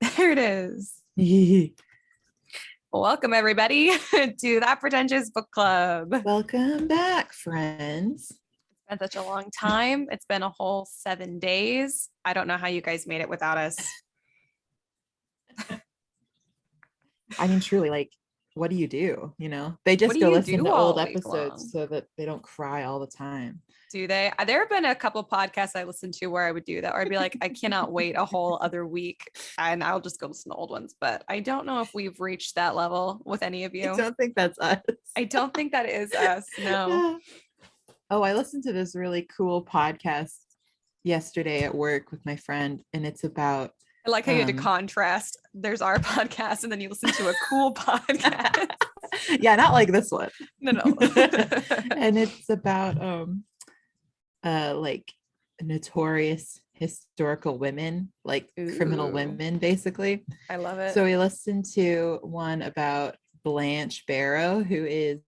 There it is. Welcome, everybody, to that Pretentious Book Club. It's Welcome back, friends. been such a long time. It's been a whole 7 days. I don't know how you guys made it without us. I mean, truly, like, what do you do? You know, they What just do go you listen do to all old week episodes long? so that they don't cry all the time. Do they? There have been a couple podcasts I listened to where I would do that, or I'd be like, I cannot wait a whole other week, and I'll just go listen to old ones. But I don't know if we've reached that level with any of I you. don't think that's us. I don't think that is us. No. Oh, I listened to this really cool podcast yesterday at work with my friend, and it's about I like how you had to contrast. There's our podcast, and then you listen to a cool podcast. yeah, not like this one. No. And it's about like notorious historical women, like criminal Ooh, women, basically. I love it. So we listened to one about Blanche Barrow, who is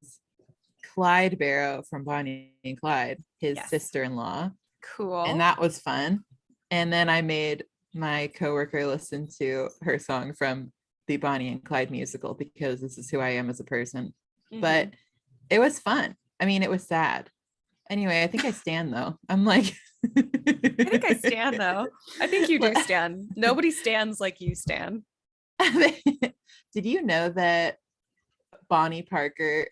Clyde Barrow from Bonnie and Clyde, his Yes. sister-in-law. Cool. And that was fun. And then I made my coworker listen to her song from the Bonnie and Clyde musical because this is who I am as a person. But it was fun. I mean, it was sad. Anyway, I think I stand though. I'm like I think I stand though. I think you do stand. Nobody stands like you stand. Did you know that Bonnie Parker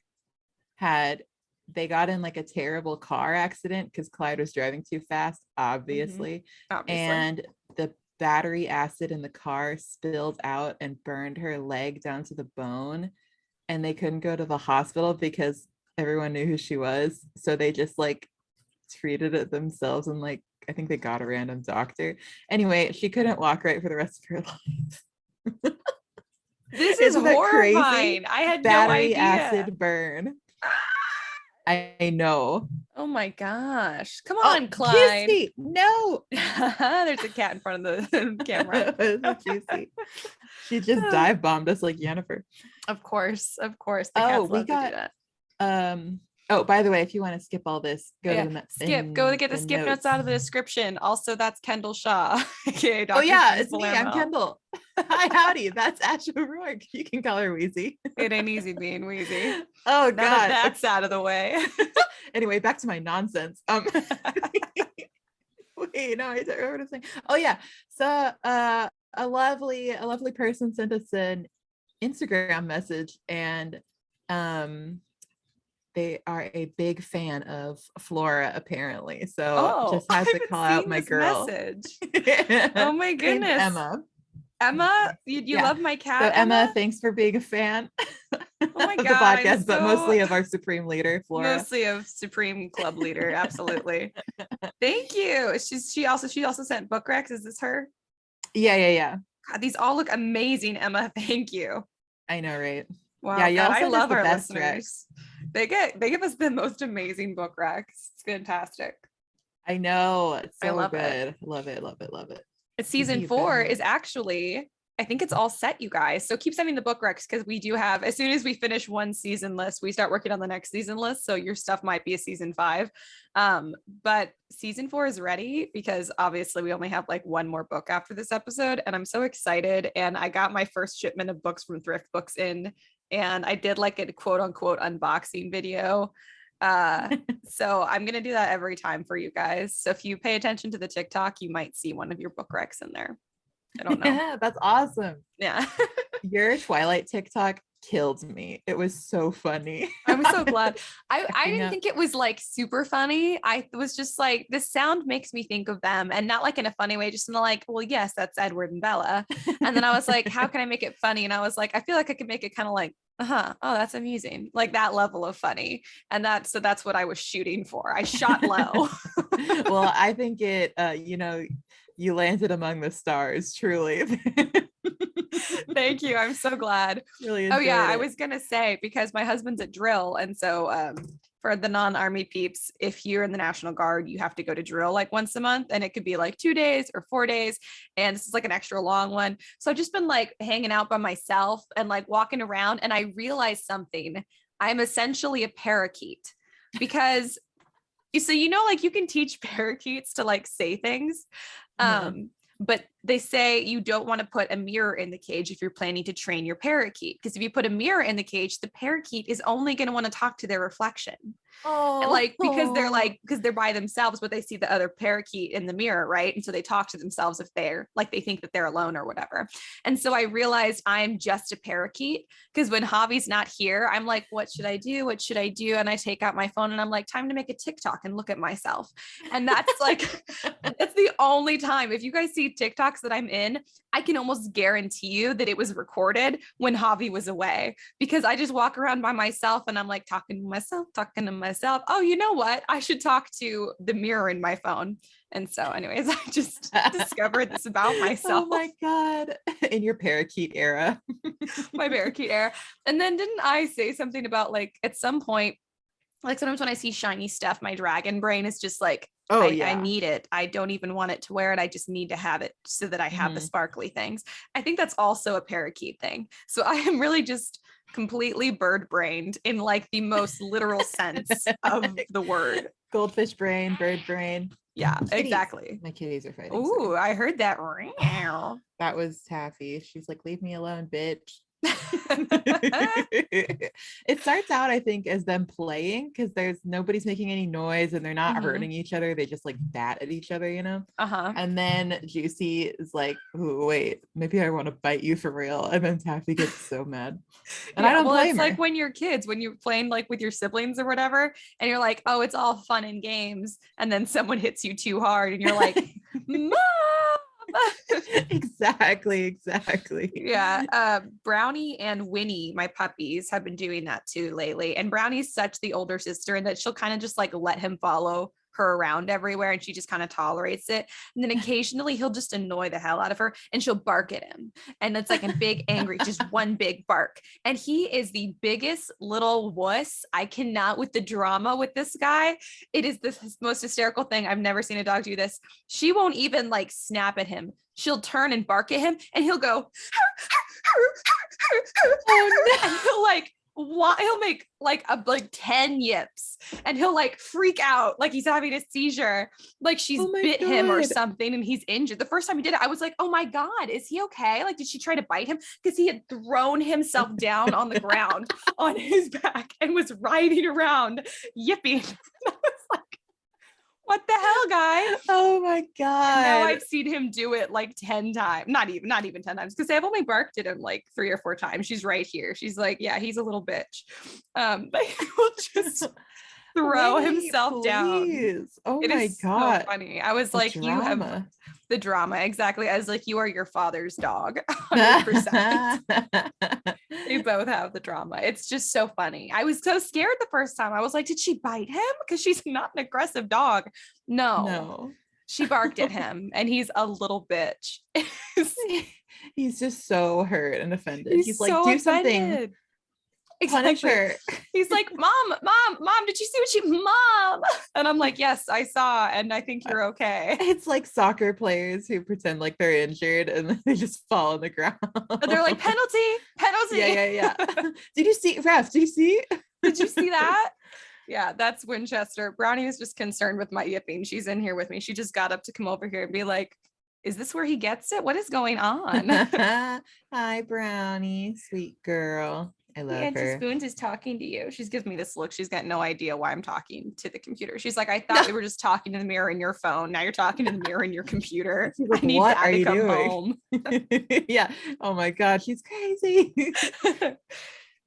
they got in like a terrible car accident because Clyde was driving too fast, obviously. And the battery acid in the car spilled out and burned her leg down to the bone. And they couldn't go to the hospital because everyone knew who she was. So they just like treated it themselves and like, I think they got a random doctor. Anyway, she couldn't walk right for the rest of her life. This is horrifying. I had battery no idea. acid burn. I know. Oh my gosh. Come on, Clyde. Kiss me. No. There's a cat in front of the camera. She just dive bombed us like Yennefer. Of course. The cats love to do that. Oh, by the way, if you want to skip all this, go to the Go to get the skip notes out of the description. Also, that's Kendall Shaw. Okay, Dr. It's me. I'm Kendall. Hi, howdy. That's Ash O'Rourke. You can call her Wheezy. It ain't easy being Wheezy. Oh, God. That's out of the way. Anyway, back to my nonsense. Wait, no, I don't remember what I was saying. Oh, yeah. So a lovely person sent us an Instagram message, and they are a big fan of Flora, apparently. So just has to call out my girl. Message. Oh my goodness. Emma, you love my cat. So Emma, thanks for being a fan oh my of God, the podcast, but mostly of our Supreme leader, Flora. Mostly of Supreme Club leader, absolutely. Thank you. She also sent book recs. Is this her? Yeah. God, these all look amazing, Emma. Thank you. I know, right? Wow, yeah, God, I love our listeners. They give us the most amazing book recs. It's fantastic. I know. It's so I love good. Love it. Season 4 is actually, I think it's all set, you guys. So keep sending the book recs because we do have, as soon as we finish one season list, we start working on the next season list. So your stuff might be a season 5. But season 4 is ready because obviously we only have like one more book after this episode. And I'm so excited. And I got my first shipment of books from Thrift Books in, and I did like a quote unquote unboxing video. So I'm gonna do that every time for you guys. So if you pay attention to the TikTok, you might see one of your book recs in there. I don't know. Yeah, that's awesome. Yeah. Your Twilight TikTok killed me. It was so funny. I'm so glad. I didn't think it was like super funny. I was just like, this sound makes me think of them, and not like in a funny way, just in the like, well, yes, that's Edward and Bella. And then I was like, how can I make it funny? And I was like, I feel like I could make it kind of like, oh, that's amusing, like that level of funny. And that's what I was shooting for. I shot low. Well, I think it you landed among the stars, truly. Thank you. I'm so glad. Really I was gonna say, because my husband's at drill, and so for the non-army peeps, if you're in the National Guard, you have to go to drill like once a month, and it could be like 2 days or 4 days, and this is like an extra long one. So I've just been like hanging out by myself and like walking around, and I realized something. I'm essentially a parakeet, because so like you can teach parakeets to like say things. But they say you don't want to put a mirror in the cage if you're planning to train your parakeet, because if you put a mirror in the cage, the parakeet is only going to want to talk to their reflection. Oh, Because they're by themselves, but they see the other parakeet in the mirror, right? And so they talk to themselves if they're like, they think that they're alone or whatever. And so I realized I'm just a parakeet, because when Javi's not here, I'm like, what should I do? What should I do? And I take out my phone and I'm like, time to make a TikTok and look at myself. And that's like, that's the only time. If you guys see TikToks that I'm in, I can almost guarantee you that it was recorded when Javi was away, because I just walk around by myself and I'm like talking to myself. Oh, you know what? I should talk to the mirror in my phone. And so anyways, I just discovered this about myself. Oh my God. In your parakeet era. My parakeet era. And then didn't I say something about like at some point, like sometimes when I see shiny stuff, my dragon brain is just like, I need it. I don't even want it to wear it. I just need to have it so that I have the sparkly things. I think that's also a parakeet thing. So I am really just completely bird brained in like the most literal sense of the word. Goldfish brain, bird brain. Yeah, exactly. My kitties are fighting. Ooh, sorry. I heard that. That was Taffy. She's like, leave me alone, bitch. It starts out, I think, as them playing, because nobody's making any noise and they're not hurting each other. They just like bat at each other, you know. And then Juicy is like, oh wait, maybe I want to bite you for real. And then Taffy gets so mad. And I don't blame her. Like when you're kids, when you're playing like with your siblings or whatever, and you're like, oh, it's all fun and games, and then someone hits you too hard and you're like, Mom. Exactly. Yeah. Brownie and Winnie, my puppies, have been doing that too lately. And Brownie's such the older sister, and that she'll kind of just like let him follow her around everywhere, and she just kind of tolerates it. And then occasionally he'll just annoy the hell out of her and she'll bark at him, and it's like a big angry, just one big bark. And he is the biggest little wuss. I cannot with the drama with this guy. It is the most hysterical thing. I've never seen a dog do this. She won't even like snap at him. She'll turn and bark at him and he'll go and he'll like he'll make like 10 yips, and he'll like freak out like he's having a seizure, like she's bit him or something and he's injured. The first time he did it, I was like, oh my God, is he okay? Like, did she try to bite him? Because he had thrown himself down on the ground on his back and was riding around yipping. I was like, what the hell, guy? Oh my God. And now I've seen him do it like 10 times. Not even 10 times, because I've only barked at him like 3 or 4 times. She's right here. She's like, yeah, he's a little bitch. But he will just throw himself down. Oh my God. So funny. I was like, you have the drama. Exactly. I was like, you are your father's dog. 100%. They both have the drama. It's just so funny. I was so scared the first time. I was like, did she bite him? Because she's not an aggressive dog. No. She barked at him, and he's a little bitch. He's just so hurt and offended. He's like, so do offended. Something. Punish her. He's like, mom, did you see Mom? And I'm like, yes, I saw, and I think you're okay. It's like soccer players who pretend like they're injured and they just fall on the ground. And they're like, penalty. Yeah. Did you see, ref? Did you see that? Yeah, that's Winchester. Brownie is just concerned with my yipping. She's in here with me. She just got up to come over here and be like, is this where he gets it? What is going on? Hi, Brownie, sweet girl. I love her. Spoons is talking to you. She's giving me this look. She's got no idea why I'm talking to the computer. She's like, I thought we were just talking to the mirror in your phone. Now you're talking to the mirror in your computer. Like, I need what Dad are to you come doing? home. Yeah. Oh my God, she's crazy.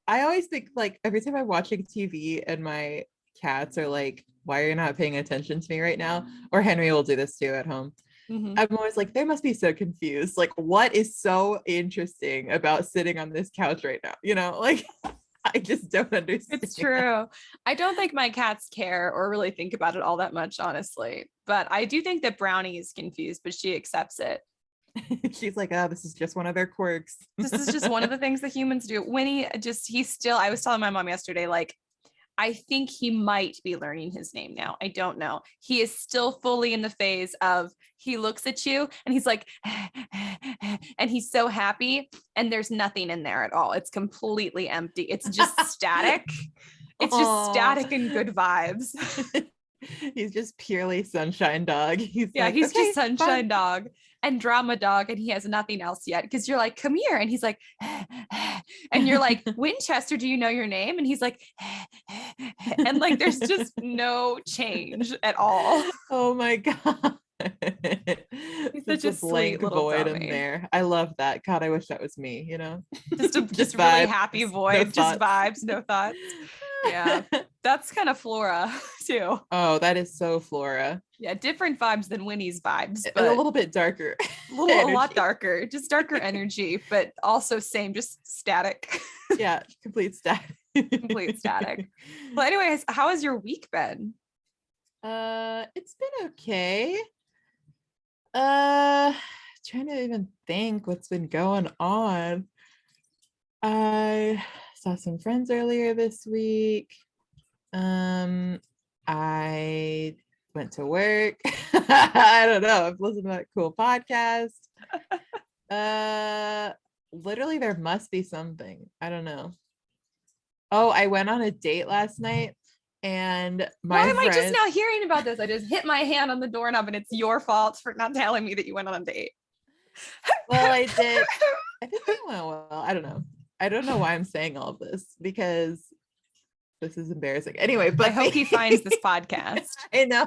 I always think, like, every time I'm watching TV and my cats are like, why are you not paying attention to me right now? Or Henry will do this too at home. I'm always like, they must be so confused. Like, what is so interesting about sitting on this couch right now? You know, like, I just don't understand. It's true. I don't think my cats care or really think about it all that much, honestly. But I do think that Brownie is confused, but she accepts it. She's like, oh, this is just one of their quirks. This is just one of the things that humans do. Winnie I was telling my mom yesterday, like, I think he might be learning his name now. I don't know. He is still fully in the phase of, he looks at you and he's like, and he's so happy, and there's nothing in there at all. It's completely empty. It's just static. It's just static and good vibes. He's just purely sunshine dog. He's Yeah, like, he's okay, just sunshine dog and drama dog, and he has nothing else yet. Because you're like, come here, and he's like, and you're like, Winchester, do you know your name? And he's like, and like, there's just no change at all. Oh my god. He's Just such a a blank sweet little void in dummy. there. I love that. God, I wish that was me, you know. Just really vibes, happy no void, just thoughts. vibes, no thoughts. Yeah, that's kind of Flora too. Oh, that is so Flora. Yeah, different vibes than Winnie's vibes, A but little bit darker. a lot energy. darker, just darker energy, but also same, just static. Yeah, complete static. Complete static. Well, anyways, how has your week been? It's been okay. Trying to even think what's been going on. I saw some friends earlier this week. I went to work. I don't know. I've listened to that cool podcast. Literally there must be something. I don't know. Oh, I went on a date last night and Why am I just now hearing about this? I just hit my hand on the doorknob and it's your fault for not telling me that you went on a date. Well, I did. I think it went well. I don't know. I don't know why I'm saying all of this because this is embarrassing. Anyway, but I hope he finds this podcast. I know.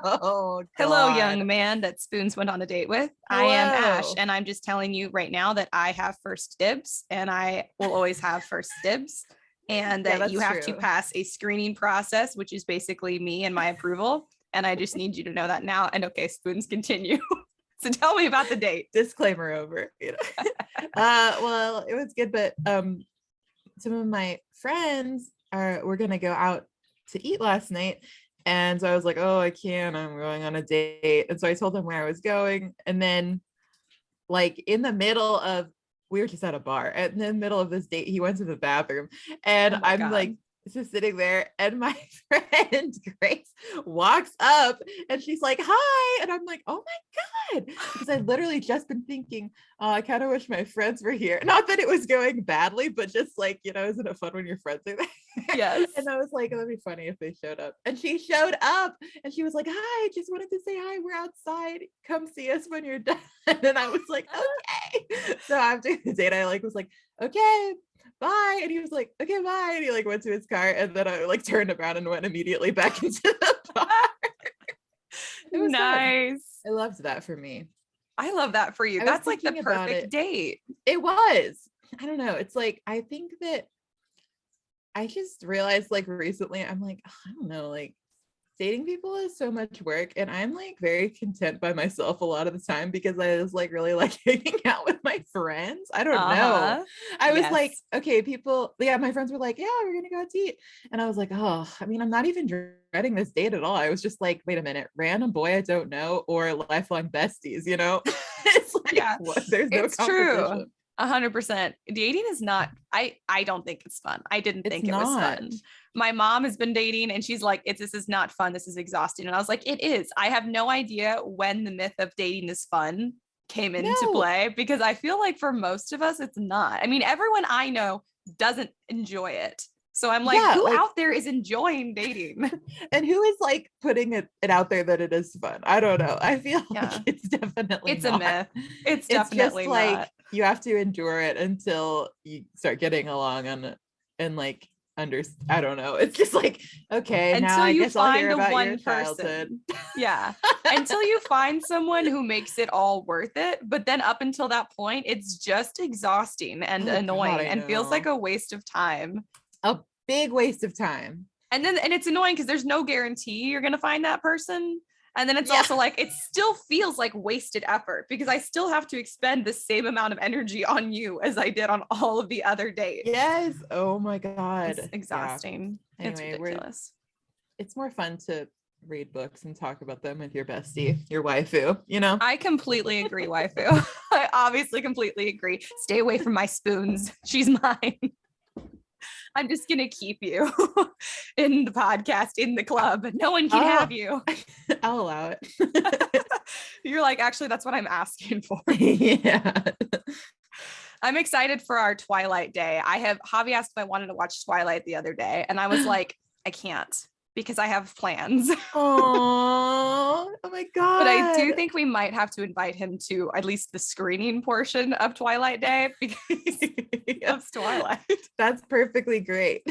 Hello, God. young man that Spoons went on a date with. Hello. I am Ash, and I'm just telling you right now that I have first dibs, and I will always have first dibs, and that you have to pass a screening process, which is basically me and my approval. And I just need you to know that now. And okay, Spoons, continue. So tell me about the date. Disclaimer over. You know? Well, it was good, but some of my friends were gonna go out to eat last night, and so I was like, oh, I can't, I'm going on a date. And so I told them where I was going, and then like in the middle of, we were just at a bar, and in the middle of this date he went to the bathroom, and I'm God. Like just sitting there, and my friend Grace walks up and she's like, hi, and I'm like, oh my God, because I'd literally just been thinking, oh, I kind of wish my friends were here. Not that it was going badly, but just like, you know, isn't it fun when your friends are there? Yes. And I was like, that'd be funny if they showed up. And she showed up and she was like, hi, just wanted to say hi, we're outside, come see us when you're done. And I was like, okay. So after the date, I like was like, okay, bye. And he was like, okay, bye. And he like went to his car, and then I like turned around and went immediately back into the bar. It was nice. Fun. I loved that for me. I love that for you. That's like the perfect date. It was. I don't know. It's like, I think that I just realized like recently, I'm like, oh, I don't know, like dating people is so much work, and I'm like very content by myself a lot of the time because I was like really like hanging out with my friends. I don't know. I was like, okay, people, yeah, my friends were like, yeah, we're gonna go out to eat. And I was like, oh, I mean, I'm not even dreading this date at all. I was just like, wait a minute, random boy I don't know or lifelong besties, you know? It's like, yeah, there's no competition. True. 100%. Dating is not, I don't think it's fun. I didn't think it was fun. My mom has been dating and she's like, this is not fun. This is exhausting. And I was like, it is. I have no idea when the myth of dating is fun came into play, because I feel like for most of us, it's not. I mean, everyone I know doesn't enjoy it. So I'm like, who out there is enjoying dating? And who is like putting it out there that it is fun? I don't know. I feel like it's definitely not. A myth. It's definitely just like you have to endure it until you start getting along and like I don't know. It's just like, okay, until now I guess I'll hear about your childhood. Yeah. Until you find someone who makes it all worth it. But then up until that point, it's just exhausting and annoying and feels like a waste of time. A big waste of time. And it's annoying because there's no guarantee you're gonna find that person. And then it's also like, it still feels like wasted effort because I still have to expend the same amount of energy on you as I did on all of the other dates. Yes. Oh my God. It's exhausting. Yeah. Anyway, it's ridiculous. It's more fun to read books and talk about them with your bestie, your waifu, you know? I completely agree, waifu. I obviously completely agree. Stay away from my Spoons. She's mine. I'm just going to keep you in the podcast, in the club. No one can have you. I'll allow it. You're like, actually, that's what I'm asking for. Yeah. I'm excited for our Twilight day. Javi asked if I wanted to watch Twilight the other day. And I was like, I can't. because I have plans. Oh my God. But I do think we might have to invite him to at least the screening portion of Twilight Day because he loves Twilight. That's perfectly great.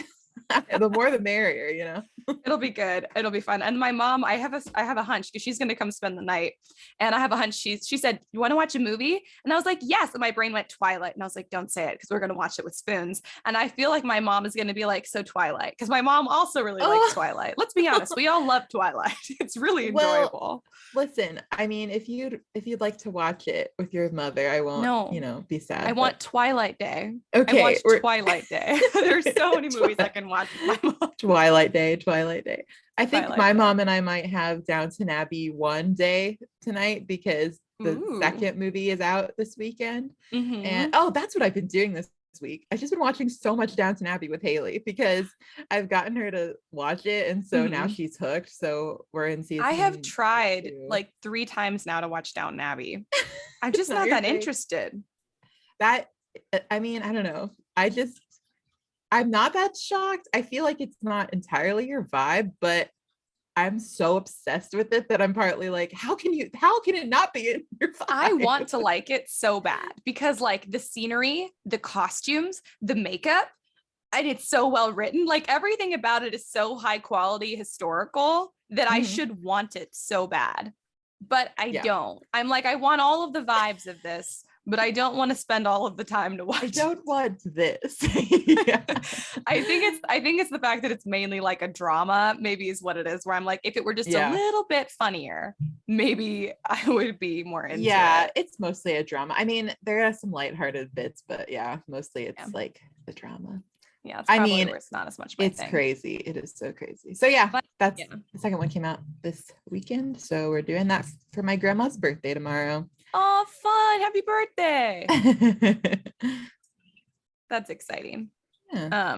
The more the merrier, you know. It'll be good. It'll be fun. And my mom, I have a hunch because she's gonna come spend the night. And I have a hunch. She said, "You want to watch a movie?" And I was like, "Yes." And my brain went Twilight. And I was like, "Don't say it because we're gonna watch it with spoons." And I feel like my mom is gonna be like, "So Twilight," because my mom also really likes Twilight. Let's be honest, we all love Twilight. It's really enjoyable. Listen, I mean, if you'd like to watch it with your mother, I won't, be sad. I want Twilight Day. Okay, I watched Twilight Day. There's so many movies I can watch with my mom. Twilight Day. I think Twilight my Day. mom and I might have Downton Abbey one day tonight because the second movie is out this weekend. And that's what I've been doing this week. I've just been watching so much Downton Abbey with Haley because I've gotten her to watch it, and so now she's hooked. So we're in season. I have tried 2. like 3 times now to watch Downton Abbey. I'm just not that interested. I mean, I don't know. I'm not that shocked. I feel like it's not entirely your vibe, but I'm so obsessed with it that I'm partly like, how can it not be in your vibe? I want to like it so bad because like the scenery, the costumes, the makeup, and it's so well written. Like everything about it is so high quality historical that I should want it so bad. But I don't. I'm like, I want all of the vibes of this, but I don't want to spend all of the time to watch. I don't want this. I think it's the fact that it's mainly like a drama, maybe is what it is, where I'm like, if it were just a little bit funnier, maybe I would be more into it. It's mostly a drama. I mean, there are some lighthearted bits, but mostly it's like the drama. Yeah, it's probably where it's not as much my it's thing. Crazy. It is so crazy. So the second one came out this weekend. So we're doing that for my grandma's birthday tomorrow. Oh, fun. Happy birthday. That's exciting. Yeah.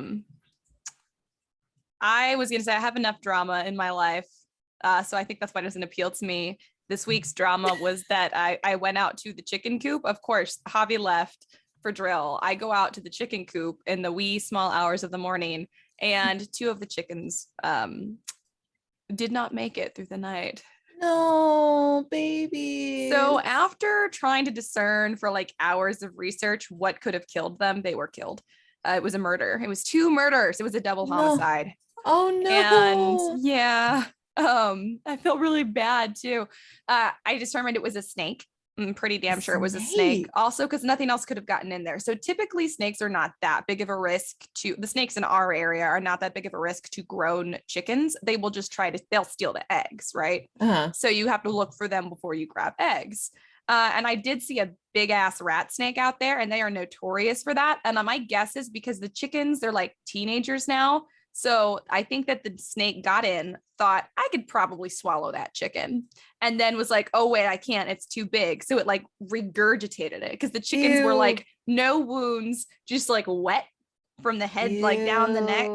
I was gonna say I have enough drama in my life. So I think that's why it doesn't appeal to me. This week's drama was that I went out to the chicken coop. Of course, Javi left for drill. I go out to the chicken coop in the wee small hours of the morning, and 2 of the chickens did not make it through the night. No, baby. So after trying to discern for like hours of research what could have killed them, they were killed. It was a murder. It was 2 murders. It was a double homicide. Oh no. And I felt really bad too. I determined it was a snake. I'm pretty damn sure it was a snake. Also, because nothing else could have gotten in there. So typically snakes are not that big of a risk to the snakes in our area are not that big of a risk to grown chickens. They will just they'll steal the eggs, right? So you have to look for them before you grab eggs. And I did see a big ass rat snake out there, and they are notorious for that. And my guess is because the chickens, they're like teenagers now. So I think that the snake got in, thought I could probably swallow that chicken, and then was like, oh wait, I can't, it's too big. So it like regurgitated it because the chickens were like no wounds, just like wet from the head, like down the neck.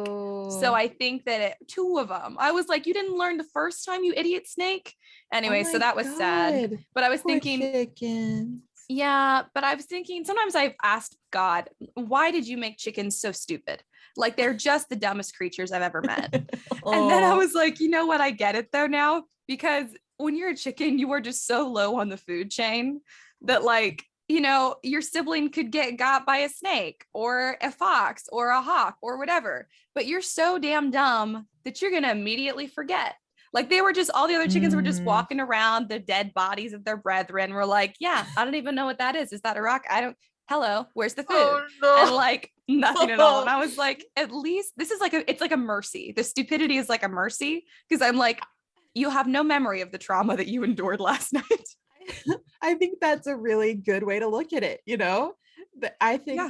So I think that 2 of them, I was like, you didn't learn the first time, you idiot snake. Anyway, so that was sad. But I was thinking, chickens. Yeah, but I was thinking sometimes I've asked God, why did you make chickens so stupid? Like they're just the dumbest creatures I've ever met. And then I was like, you know what? I get it though now, because when you're a chicken, you are just so low on the food chain that like, your sibling could get got by a snake or a fox or a hawk or whatever, but you're so damn dumb that you're going to immediately forget. Like they were just, all the other chickens were just walking around the dead bodies of their brethren. We're like, yeah, I don't even know what that is. Is that a rock? Hello, where's the food? Oh, no. And like nothing at all. And I was like, at least this is it's like a mercy. The stupidity is like a mercy. Because I'm like, you have no memory of the trauma that you endured last night. I think that's a really good way to look at it. But I think,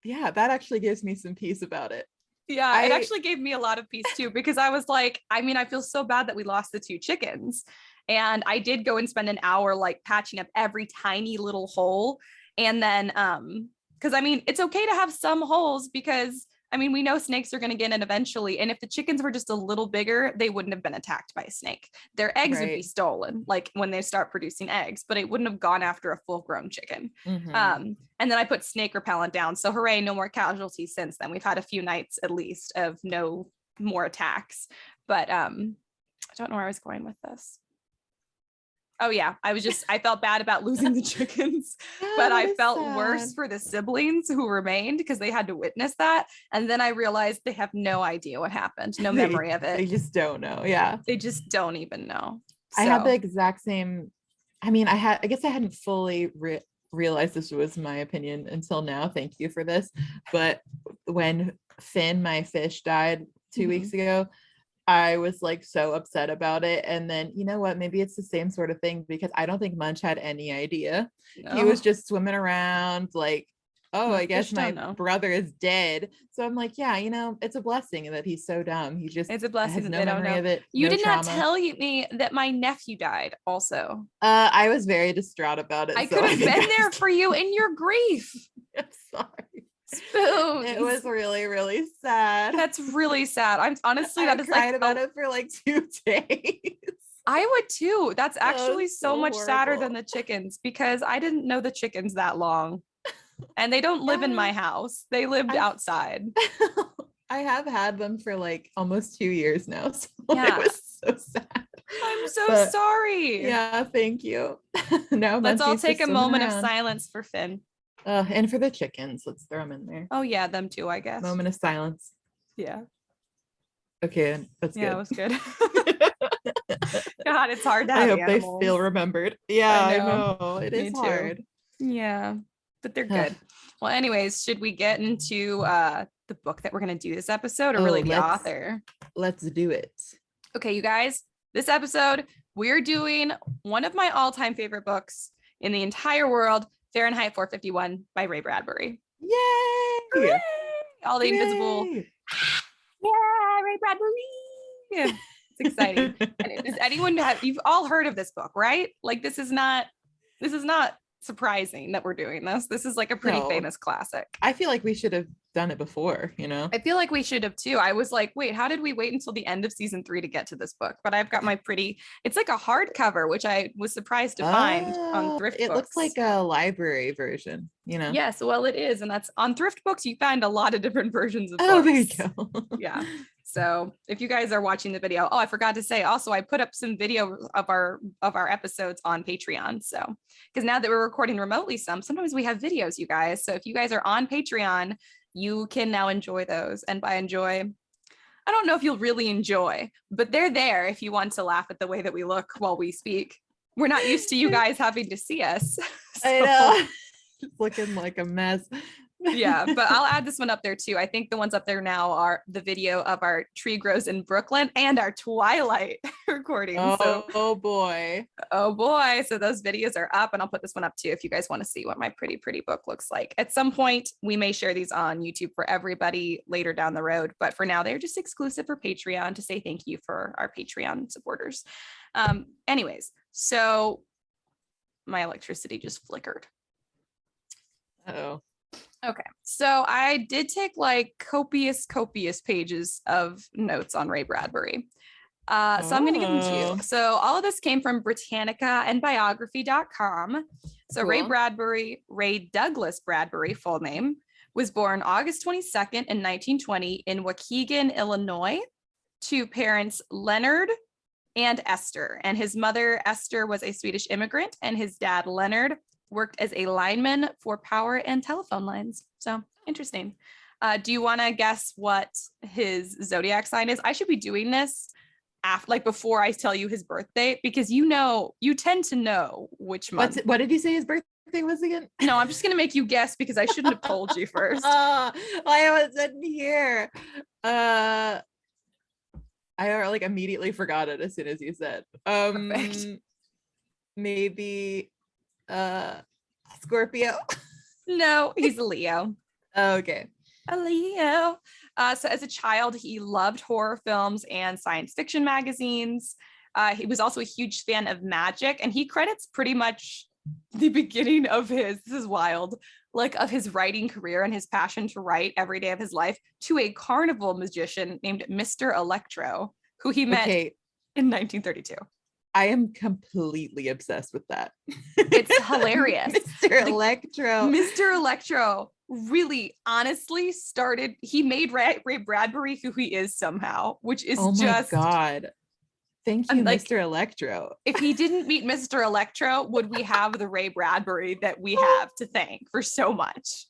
that actually gives me some peace about it. Yeah, it actually gave me a lot of peace too, because I was like, I feel so bad that we lost the 2 chickens. And I did go and spend an hour like patching up every tiny little hole. And then, because it's okay to have some holes because we know snakes are going to get in eventually. And if the chickens were just a little bigger, they wouldn't have been attacked by a snake. Their eggs would be stolen, like when they start producing eggs, but it wouldn't have gone after a full grown chicken. And then I put snake repellent down. So hooray, no more casualties since then. We've had a few nights at least of no more attacks. But don't know where I was going with this. Oh yeah, I felt bad about losing the chickens, but I felt worse for the siblings who remained because they had to witness that. And then I realized they have no idea what happened, no memory of it. They just don't know. Yeah. They just don't even know. I had the exact same. I mean, I guess I hadn't fully realized this was my opinion until now. Thank you for this. But when Finn, my fish, died 2 weeks ago, I was like so upset about it. And then, you know what, maybe it's the same sort of thing, because I don't think Munch had any idea. He was just swimming around like, oh, I guess my brother is dead. So I'm like, yeah, you know, it's a blessing that he's so dumb. He just, it's a blessing has that no memory of it. You no did trauma. not tell me that my nephew died also. I was very distraught about it. I could have been there for you in your grief. I'm sorry. Spoons. It was really, really sad. That's really sad. I'm honestly, that is cried like about it for like 2 days. I would too. That's actually so much horrible. sadder than the chickens, because I didn't know the chickens that long. And they don't live in my house. They lived outside. I have had them for like almost 2 years now. So yeah. It was so sad. I'm so sorry. Yeah, thank you. Now let's all take a moment of silence for Finn. And for the chickens, let's throw them in there. Oh yeah, them too, I guess. Moment of silence. Yeah. Okay, that's good. Yeah, it was good. God, it's hard to have I hope animals. they feel remembered. Yeah, I know. It is hard. Yeah, but they're good. Well, anyways, should we get into the book that we're going to do this episode, or really the author? Let's do it. Okay, you guys, this episode, we're doing one of my all-time favorite books in the entire world, Fahrenheit 451 by Ray Bradbury. Yay! Hooray! All the invisible. Yeah, Ray Bradbury. It's exciting. And does anyone you've all heard of this book, right? Like this is not surprising that we're doing this. This is like a pretty famous classic. I feel like we should have done it before, you know? I feel like we should have too. I was like, wait, how did we wait until the end of season 3 to get to this book? But I've got my it's like a hardcover, which I was surprised to find on Thrift Books. It looks like a library version, you know? Yes, well, it is. And that's on Thrift Books. You find a lot of different versions of books. Oh, there you go. Yeah. So if you guys are watching the video, I forgot to say also, I put up some video of our episodes on Patreon. So, because now that we're recording remotely, sometimes we have videos, you guys. So if you guys are on Patreon, you can now enjoy those. And by enjoy, I don't know if you'll really enjoy, but they're there if you want to laugh at the way that we look while we speak. We're not used to you guys having to see us. So. I know. It's looking like a mess. Yeah, but I'll add this one up there too. I think the ones up there now are the video of our Tree Grows in Brooklyn and our Twilight recording. Oh boy. So those videos are up, and I'll put this one up too if you guys want to see what my pretty book looks like. At some point, we may share these on YouTube for everybody later down the road, but for now, they're just exclusive for Patreon to say thank you for our Patreon supporters. Anyways, so my electricity just flickered. Uh-oh. Okay, so I did take like copious pages of notes on Ray Bradbury. So I'm going to give them to you. So all of this came from Britannica and biography.com. So cool. Ray Bradbury, Ray Douglas Bradbury, full name, was born August 22nd in 1920 in Waukegan, Illinois, to parents Leonard and Esther. And his mother, Esther, was a Swedish immigrant, and his dad, Leonard, worked as a lineman for power and telephone lines. So interesting. Do you want to guess what his zodiac sign is? I should be doing this before I tell you his birthday, because you tend to know which month. What did you say his birthday was again? No, I'm just gonna make you guess because I shouldn't have told you first. I wasn't here. I like immediately forgot it as soon as you said. Perfect. Maybe Scorpio. No, he's a Leo. Okay. A Leo. So as a child, he loved horror films and science fiction magazines. He was also a huge fan of magic, and he credits pretty much the beginning of this is wild, of his writing career and his passion to write every day of his life to a carnival magician named Mr. Electro, who he met in 1932. I am completely obsessed with that. It's hilarious. Mr. Electro really honestly he made Ray Bradbury who he is somehow, which is God. Thank I'm you, like, Mr. Electro. if he didn't meet Mr. Electro, would we have the Ray Bradbury that we have to thank for so much?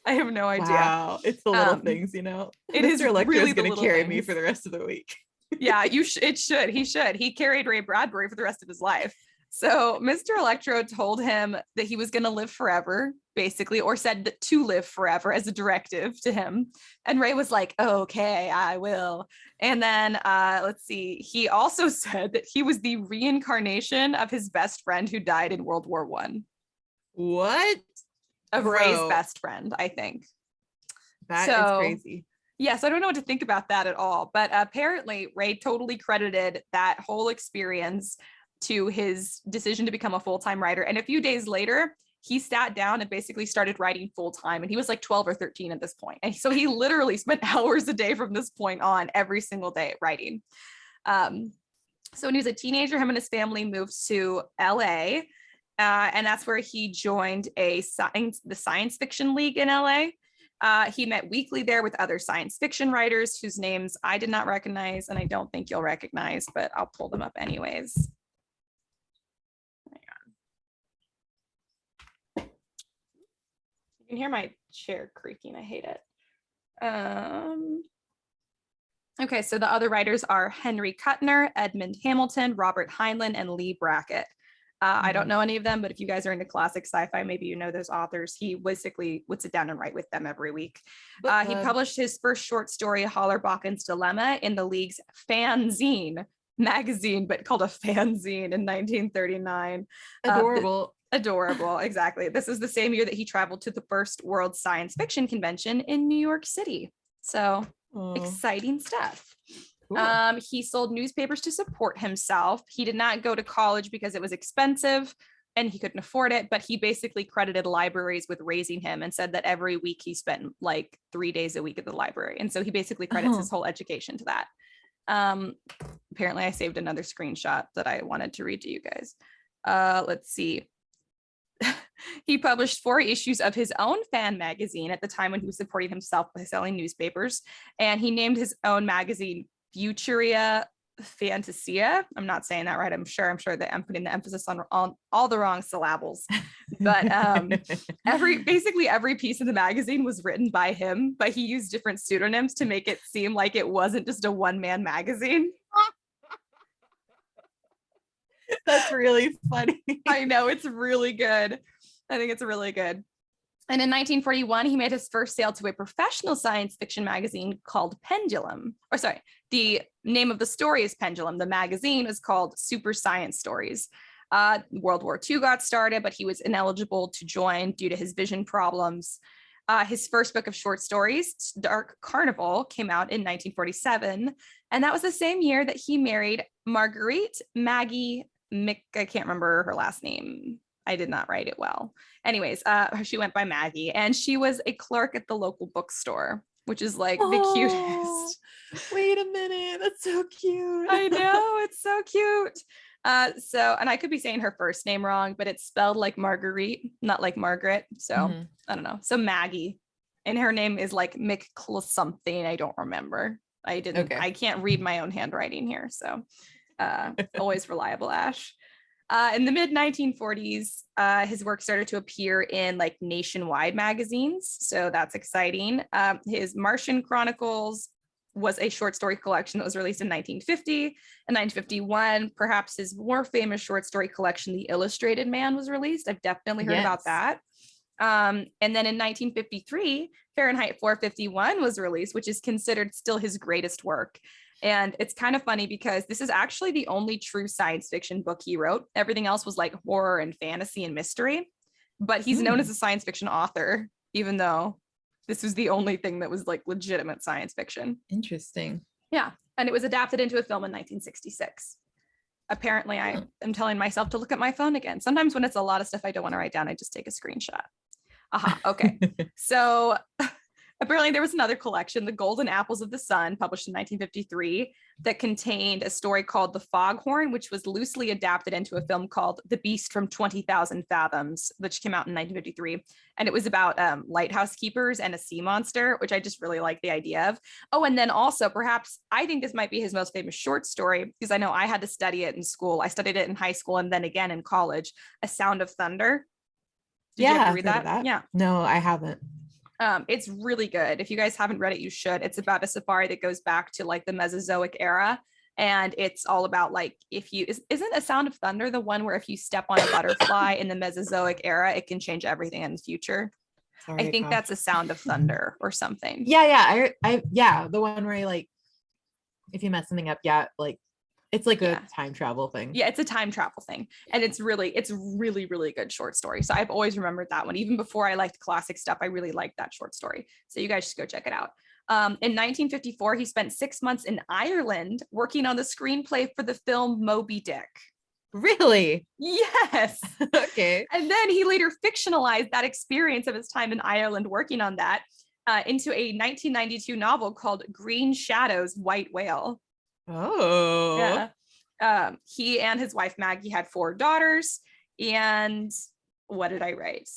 I have no idea. Wow. It's the little things, you know. It is Mr. Electro really is going the to little carry me things. for the rest of the week. Yeah, it should. He should. He carried Ray Bradbury for the rest of his life. So Mr. Electro told him that he was going to live forever, basically, or said that to live forever as a directive to him. And Ray was like, okay, I will. And then let's see. He also said that he was the reincarnation of his best friend who died in World War I. What? Of Bro, Ray's best friend, I think. That is crazy. Yes, I don't know what to think about that at all. But apparently, Ray totally credited that whole experience to his decision to become a full-time writer. And a few days later, he sat down and basically started writing full-time. And he was like 12 or 13 at this point. And so he literally spent hours a day from this point on every single day writing. So when he was a teenager, him and his family moved to LA. And that's where he joined the Science Fiction League in LA. He met weekly there with other science fiction writers whose names I did not recognize, and I don't think you'll recognize, but I'll pull them up anyways. You can hear my chair creaking. I hate it. Okay, so the other writers are Henry Kuttner, Edmund Hamilton, Robert Heinlein, and Lee Brackett. I don't know any of them, but if you guys are into classic sci-fi, maybe you know those authors. He basically would sit down and write with them every week. He published his first short story, Hollerbachen's Dilemma, in the League's fanzine magazine, but called a fanzine in 1939. Adorable. Adorable, exactly. This is the same year that he traveled to the first World Science Fiction Convention in New York City. So exciting stuff. Cool. He sold newspapers to support himself. He did not go to college because it was expensive and he couldn't afford it, but he basically credited libraries with raising him and said that every week he spent like 3 days a week at the library. And so he basically credits his whole education to that. Apparently I saved another screenshot that I wanted to read to you guys. Let's see. He published 4 issues of his own fan magazine at the time when he was supporting himself by selling newspapers. And he named his own magazine Futuria Fantasia. I'm not saying that right. I'm sure that I'm putting the emphasis on all the wrong syllables. But basically every piece of the magazine was written by him, but he used different pseudonyms to make it seem like it wasn't just a one-man magazine. That's really funny. I know, it's really good. I think it's really good. And in 1941, he made his first sale to a professional science fiction magazine called Pendulum. Or sorry, the name of the story is Pendulum. The magazine is called Super Science Stories. World War II got started, but he was ineligible to join due to his vision problems. His first book of short stories, Dark Carnival, came out in 1947. And that was the same year that he married Marguerite Maggie Mick. I can't remember her last name. I did not write it well. Anyways, she went by Maggie, and she was a clerk at the local bookstore, which is like the cutest. Wait a minute, that's so cute. I know, it's so cute. And I could be saying her first name wrong, but it's spelled like Marguerite, not like Margaret. So I don't know. So Maggie, and her name is like Mick something. I don't remember. I can't read my own handwriting here. So always reliable, Ash. In the mid 1940s, his work started to appear in like nationwide magazines. So that's exciting. His Martian Chronicles was a short story collection that was released in 1950. In 1951, perhaps his more famous short story collection, The Illustrated Man, was released. I've definitely heard about that. And then in 1953, Fahrenheit 451 was released, which is considered still his greatest work. And it's kind of funny because this is actually the only true science fiction book he wrote. Everything else was like horror and fantasy and mystery, but he's known as a science fiction author, even though this was the only thing that was like legitimate science fiction. Interesting. Yeah. And it was adapted into a film in 1966. Apparently I am telling myself to look at my phone again. Sometimes when it's a lot of stuff I don't want to write down, I just take a screenshot. Okay. So Apparently there was another collection, The Golden Apples of the Sun, published in 1953, that contained a story called The Foghorn, which was loosely adapted into a film called The Beast from 20,000 Fathoms, which came out in 1953. And it was about lighthouse keepers and a sea monster, which I just really like the idea of. Oh, and then also perhaps I think this might be his most famous short story, because I know I had to study it in school. I studied it in high school and then again in college, A Sound of Thunder. Did you have to read that? Yeah. No, I haven't. It's really good. If you guys haven't read it, you should. It's about a safari that goes back to like the Mesozoic era. And it's all about like, isn't A Sound of Thunder the one where if you step on a butterfly in the Mesozoic era, it can change everything in the future? Sorry, I think that's A Sound of Thunder or something. Yeah. Yeah. The one where like, if you mess something up, like it's like a time travel thing. Yeah, it's a time travel thing. And it's really, really good short story. So I've always remembered that one. Even before I liked classic stuff, I really liked that short story. So you guys should go check it out. In 1954, he spent 6 months in Ireland working on the screenplay for the film Moby Dick. Really? Yes. Okay. And then he later fictionalized that experience of his time in Ireland working on that into a 1992 novel called Green Shadows, White Whale. Oh. Yeah. He and his wife Maggie had 4 daughters. And what did I write?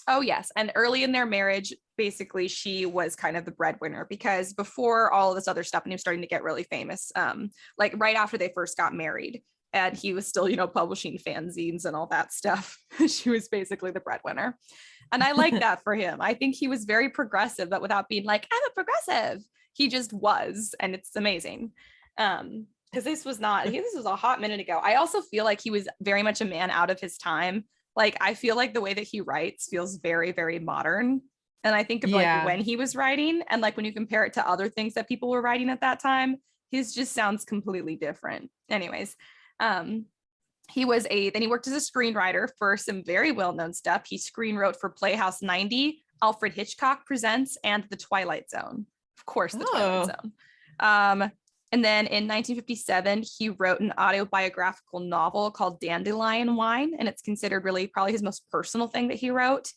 Oh, yes. And early in their marriage, basically, she was kind of the breadwinner, because before all of this other stuff, and he was starting to get really famous, like right after they first got married, and he was still, publishing fanzines and all that stuff. She was basically the breadwinner. And I like that for him. I think he was very progressive, but without being like, I'm a progressive. He just was, and it's amazing. Because this was a hot minute ago. I also feel like he was very much a man out of his time. Like, I feel like the way that he writes feels very, very modern. And I think of like when he was writing, and like when you compare it to other things that people were writing at that time, his just sounds completely different. Anyways, then he worked as a screenwriter for some very well-known stuff. He screenwrote for Playhouse 90, Alfred Hitchcock Presents, and The Twilight Zone. Of course, The Twilight Zone. And then in 1957, he wrote an autobiographical novel called Dandelion Wine, and it's considered really probably his most personal thing that he wrote.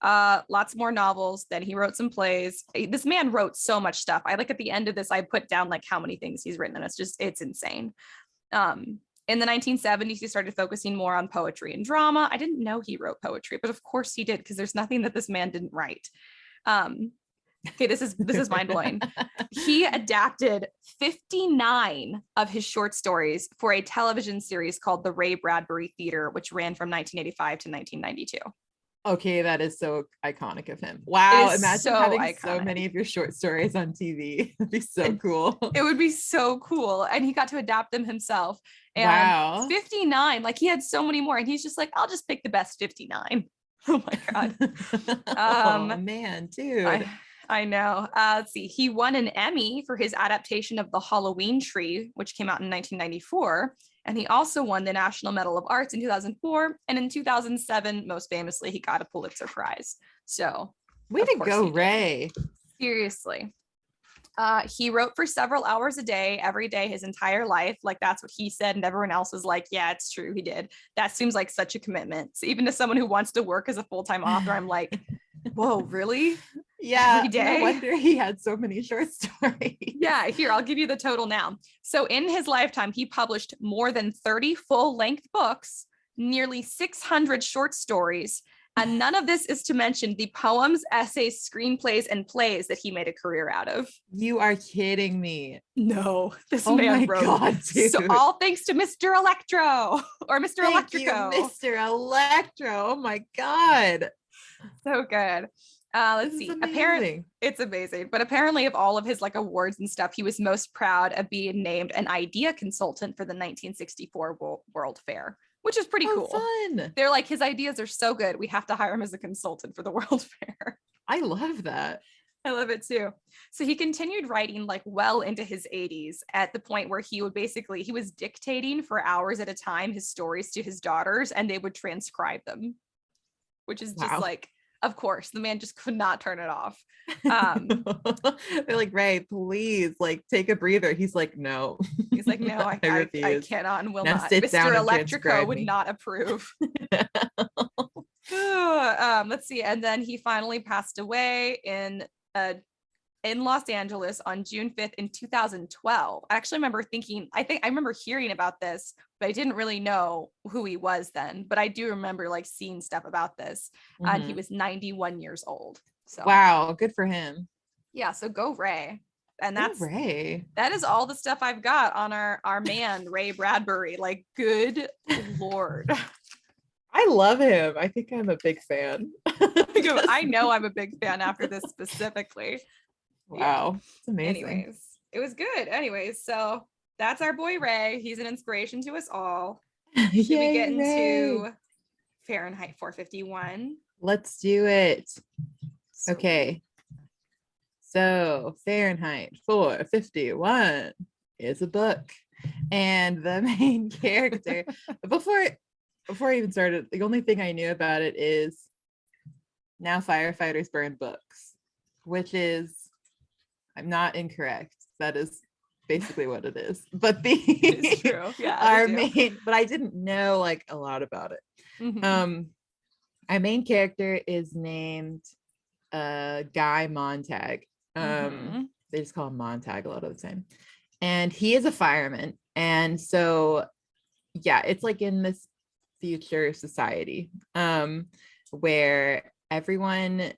Lots more novels. Then he wrote some plays. This man wrote so much stuff. I like at the end of this, I put down like how many things he's written, and it's insane. In the 1970s, he started focusing more on poetry and drama. I didn't know he wrote poetry, but of course he did, because there's nothing that this man didn't write. Okay, this is mind-blowing. He adapted 59 of his short stories for a television series called The Ray Bradbury Theater, which ran from 1985 to 1992. Okay, that is so iconic of him. Wow, imagine so having iconic. So many of your short stories on TV. It'd be so cool. It would be so cool. And he got to adapt them himself. And wow. 59, like he had so many more. And he's just like, I'll just pick the best 59. Oh my God. Oh man, dude. I know. Let's see. He won an Emmy for his adaptation of The Halloween Tree, which came out in 1994. And he also won the National Medal of Arts in 2004. And in 2007, most famously, he got a Pulitzer Prize. So way to go, Ray. Seriously. He wrote for several hours a day, every day, his entire life. Like, that's what he said. And everyone else was like, yeah, it's true. He did. That seems like such a commitment. So even to someone who wants to work as a full-time author, I'm like, whoa, really? Yeah, no wonder he had so many short stories. Yeah, here, I'll give you the total now. So in his lifetime, he published more than 30 full-length books, nearly 600 short stories, and none of this is to mention the poems, essays, screenplays, and plays that he made a career out of. You are kidding me. No, this man wrote. God, dude. So all thanks to Mr. Electro or Mr. Thank Electrico. You, Mr. Electro. Oh my God. So good. Let's see. Apparently, it's amazing. But apparently, of all of his like awards and stuff, he was most proud of being named an idea consultant for the 1964 World Fair, which is pretty cool. Fun. They're like, his ideas are so good, we have to hire him as a consultant for the World Fair. I love that. I love it too. So he continued writing like well into his 80s, at the point where he was dictating for hours at a time his stories to his daughters, and they would transcribe them, which is just like, of course, the man just could not turn it off. They're like, Ray, please, like, take a breather. He's like, no. He's like, no, I cannot and will now not. Mr. Electrico would not approve. Let's see. And then he finally passed away in Los Angeles on June 5th in 2012. I actually remember thinking, I remember hearing about this, but I didn't really know who he was then. But I do remember like seeing stuff about this. And he was 91 years old. So wow, good for him. yeah, so go Ray. And Go Ray. that is all the stuff I've got on our man Ray Bradbury. Like, good Lord. I love him. I think I'm a big fan. I know I'm a big fan after this specifically. Wow, it's amazing. Anyways, it was good. Anyways, so that's our boy Ray. He's an inspiration to us all. Should we get into Fahrenheit 451? Let's do it. Sweet. Okay. So Fahrenheit 451 is a book, and the main character, before I even started, the only thing I knew about it is now firefighters burn books, which is, I'm not incorrect. That is basically what it is. But It's true. Yeah. our main, but I didn't know like a lot about it. Mm-hmm. Our main character is named Guy Montag. They just call him Montag a lot of the time. And he is a fireman. And so yeah, it's like in this future society where everyone,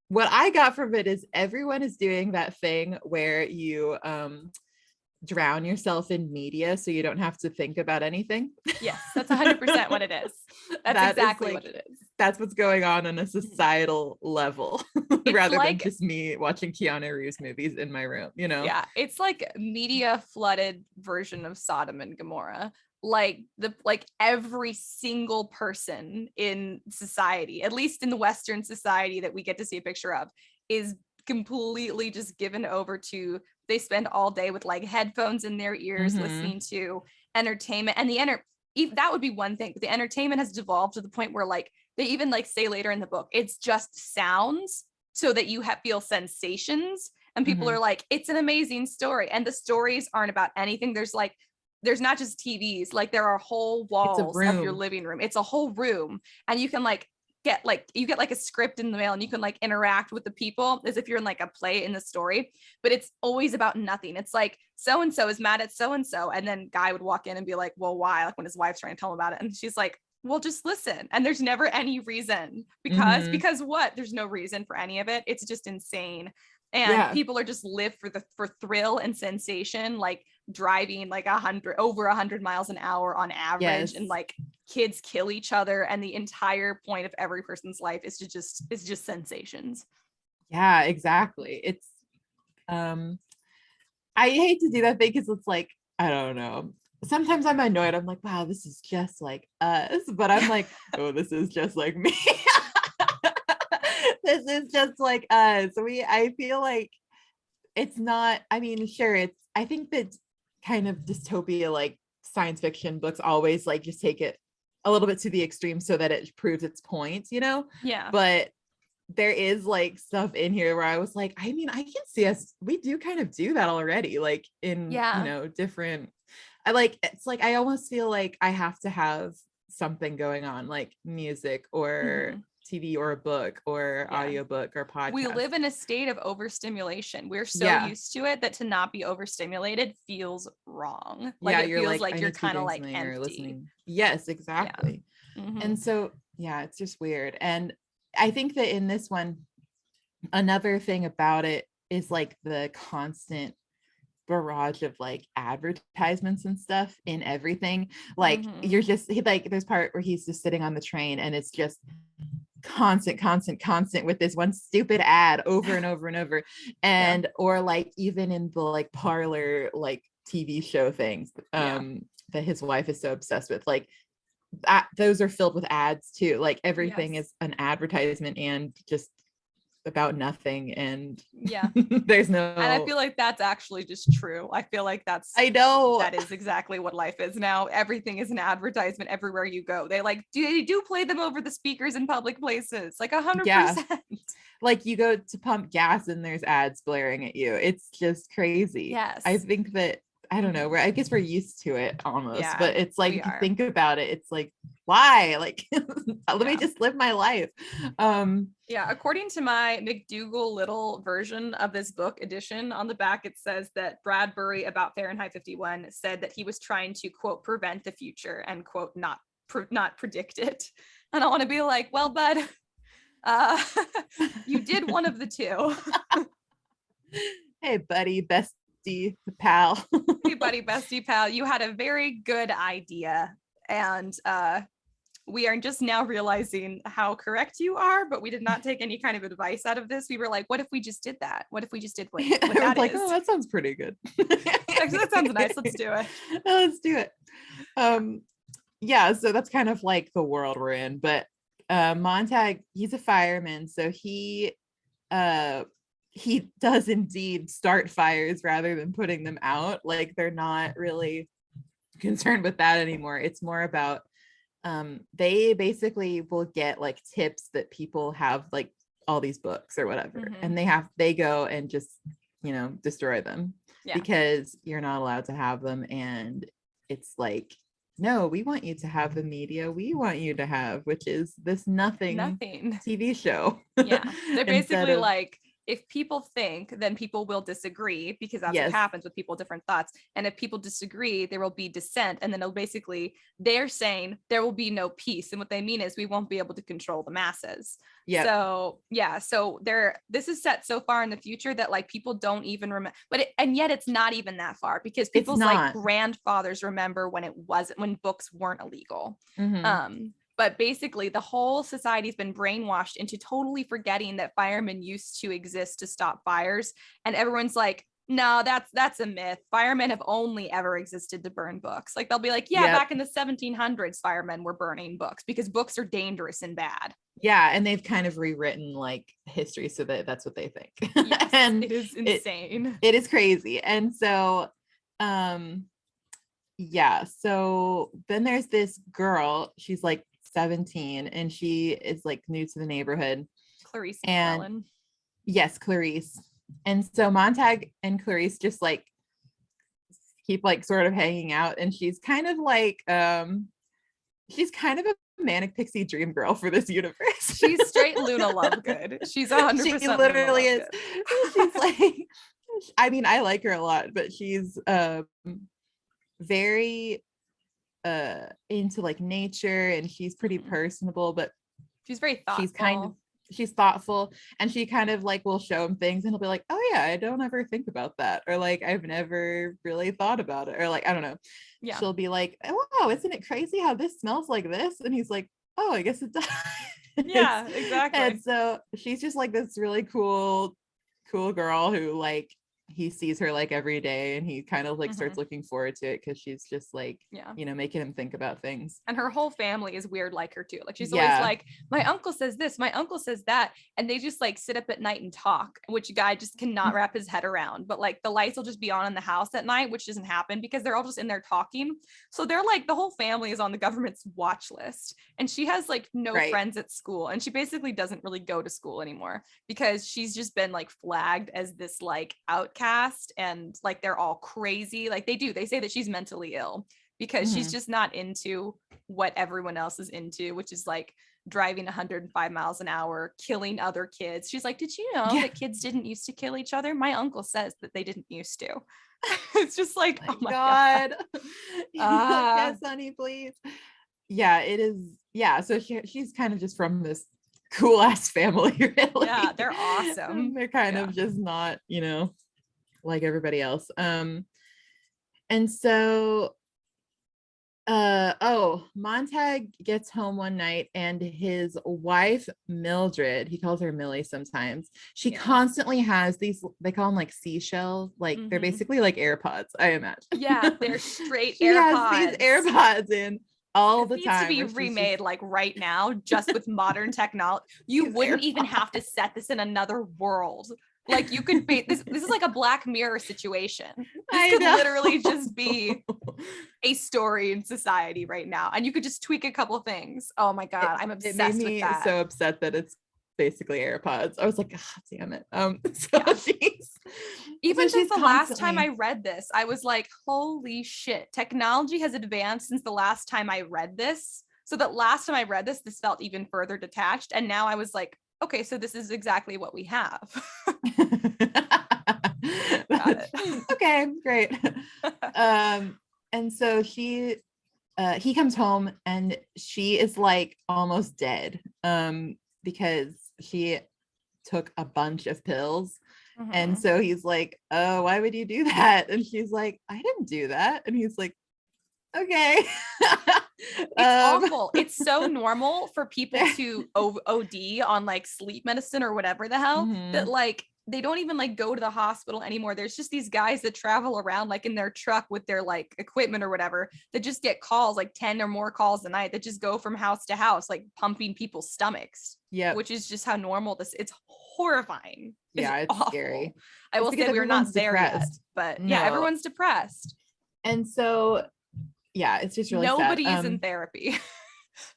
what I got from it is everyone is doing that thing where you drown yourself in media so you don't have to think about anything. Yes, that's 100% what it is. That's exactly what it is. That's what's going on a societal level rather than just me watching Keanu Reeves movies in my room, you know? Yeah, it's like media flooded version of Sodom and Gomorrah. Like every single person in society, at least in the Western society that we get to see a picture of, is completely just given over to, they spend all day with like headphones in their ears listening to entertainment, and that would be one thing, but the entertainment has devolved to the point where like they even like say later in the book, it's just sounds so that you feel sensations, and people are like, it's an amazing story, and the stories aren't about anything. There's not just TVs, like there are whole walls of your living room. It's a whole room, and you can get a script in the mail, and you can like interact with the people as if you're in like a play in the story, but it's always about nothing. It's like so and so is mad at so and so, and then Guy would walk in and be like, well, why? Like when his wife's trying to tell him about it, and she's like, well, just listen. And there's never any reason because what? There's no reason for any of it. It's just insane. And people are just live for thrill and sensation, like driving like over 100 miles an hour on average, and like kids kill each other, and the entire point of every person's life is just sensations. Yeah, exactly. It's I hate to do that thing because it's like, I don't know, sometimes I'm annoyed. I'm like, wow, this is just like us, but I'm like, oh, this is just like me. This is just like us. I feel like it's not, I mean, sure, I think that kind of dystopia, like science fiction books always like just take it a little bit to the extreme so that it proves its point, you know? Yeah. But there is like stuff in here where I was like, I mean, I can see we do kind of do that already, like in, you know, different, it's like, I almost feel like I have to have something going on, like music or TV or a book or audiobook or podcast. We live in a state of overstimulation. We're so used to it that to not be overstimulated feels wrong. Like it feels like you're kind of like empty. Listening. Yes, exactly. And so it's just weird. And I think that in this one, another thing about it is like the constant barrage of like advertisements and stuff in everything. Like you're just like, there's part where he's just sitting on the train and it's just constant with this one stupid ad over and over and over. And or like even in the like parlor like TV show things that his wife is so obsessed with, like those are filled with ads too. Like everything is an advertisement and just about nothing, and there's no, and I feel like that's actually just true. I feel like that is exactly what life is now. Everything is an advertisement everywhere you go. They do play them over the speakers in public places, like 100%. Like you go to pump gas and there's ads blaring at you. It's just crazy. Yes. I think that I don't know, I guess we're used to it almost, Yeah, but it's like, we if you are. think about it, it's like, why? Like, let me Yeah. just live my life. Yeah, according to my McDougal Little version of this book edition, on the back it says that Bradbury about Fahrenheit 51 said that he was trying to quote prevent the future and quote not predict it. And I want to be like, well, bud, uh, you did one of the two. Hey, buddy, bestie, pal. Hey, buddy, bestie, pal, you had a very good idea, and we are just now realizing how correct you are, but we did not take any kind of advice out of this. We were like, what if we just did that? What if we just did what I was that like, is? oh, that sounds pretty good. Actually, that sounds nice. Let's do it. Let's do it. Yeah, so that's kind of like the world we're in. But Montag, he's a fireman, so he does indeed start fires rather than putting them out. Like, they're not really concerned with that anymore. It's more about they basically will get like tips that people have like all these books or whatever, and they go and just, you know, destroy them because you're not allowed to have them. And it's like, no, we want you to have the media we want you to have, which is this nothing TV show. Yeah, they're basically of, like, if people think, then people will disagree, because that's what happens with people with different thoughts. And if people disagree, there will be dissent. And then they're saying there will be no peace. And what they mean is we won't be able to control the masses. Yeah. So yeah, so this is set so far in the future that like people don't even remember, and yet it's not even that far, because people's like grandfathers remember when books weren't illegal. But basically the whole society's been brainwashed into totally forgetting that firemen used to exist to stop fires. And everyone's like, no, that's a myth. Firemen have only ever existed to burn books. Like, they'll be like, back in the 1700s, firemen were burning books because books are dangerous and bad. Yeah, and they've kind of rewritten like history so that that's what they think. Yes, and it is insane. It is crazy. And so yeah, so then there's this girl, she's like 17, and she is like new to the neighborhood. Clarice McClellan. Yes, Clarice. And so Montag and Clarice just like keep like sort of hanging out, and she's kind of like she's kind of a manic pixie dream girl for this universe. She's straight Luna Lovegood. She's 100%. She literally is. She's like, I mean, I like her a lot, but she's very into like nature, and she's pretty personable, but she's very thoughtful. She's thoughtful, and she kind of like will show him things and he'll be like, oh yeah, I don't ever think about that, or like I've never really thought about it, or like I don't know. Yeah, she'll be like, oh wow, isn't it crazy how this smells like this? And he's like, oh, I guess it does. Yeah, exactly. And so she's just like this really cool girl who like he sees her like every day, and he kind of like starts looking forward to it because she's just like, you know, making him think about things. And her whole family is weird like her too. Like, she's always like, my uncle says this, my uncle says that, and they just like sit up at night and talk, which a guy just cannot wrap his head around. But like the lights will just be on in the house at night, which doesn't happen because they're all just in there talking. So they're like, the whole family is on the government's watch list, and she has like no friends at school, and she basically doesn't really go to school anymore because she's just been like flagged as this like outcast, and like they're all crazy. Like they say that she's mentally ill because she's just not into what everyone else is into, which is like driving 105 miles an hour, killing other kids. She's like, did you know that kids didn't used to kill each other? My uncle says that they didn't used to. It's just like, oh my God. Yes, honey, please. Yeah, it is. Yeah, so she's kind of just from this cool ass family, really. Yeah, they're awesome. They're kind of just not, you know, like everybody else. And so Montag gets home one night, and his wife Mildred, he calls her Millie sometimes, she constantly has these, they call them like seashells, like they're basically like AirPods, I imagine. Yeah, they're straight she AirPods. Has these AirPods in all the time. It needs to be remade like right now, just with modern technology. You wouldn't even have to set this in another world. Like, you could be this is like a Black Mirror situation. This could literally just be a story in society right now, and you could just tweak a couple things. Oh my God, I'm obsessed with that. So upset that it's basically AirPods. I was like, God damn it. Yeah. She's Even so since she's the last time I constantly read this, I was like, holy shit, technology has advanced since the last time I read this. So that last time I read this, this felt even further detached. And now I was like, okay, so this is exactly what we have. Got it. Okay, great. And so he comes home and she is like almost dead because she took a bunch of pills. And so he's like, oh, why would you do that? And she's like, I didn't do that. And he's like, okay. It's awful. It's so normal for people to OD on like sleep medicine or whatever the hell that like they don't even like go to the hospital anymore. There's just these guys that travel around like in their truck with their like equipment or whatever that just get calls, like 10 or more calls a night, that just go from house to house, like pumping people's stomachs. Yeah, which is just how normal this. It's horrifying. Yeah, it's awful. Scary. I will say we're not there yet, but yeah, everyone's depressed. And so yeah, it's just really nobody sad. is in therapy.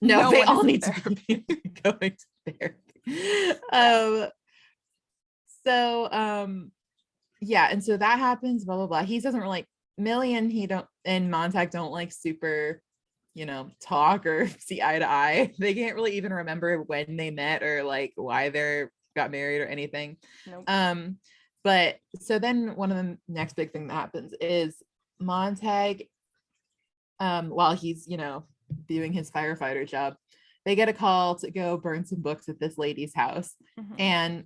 No, they all need to be going to therapy. Yeah, and so that happens, blah blah blah. He doesn't really, Millie and Montag don't like super, talk or see eye to eye. They can't really even remember when they met or like why they got married or anything. Nope. But so then one of the next big thing that happens is Montag, while he's doing his firefighter job, they get a call to go burn some books at this lady's house. And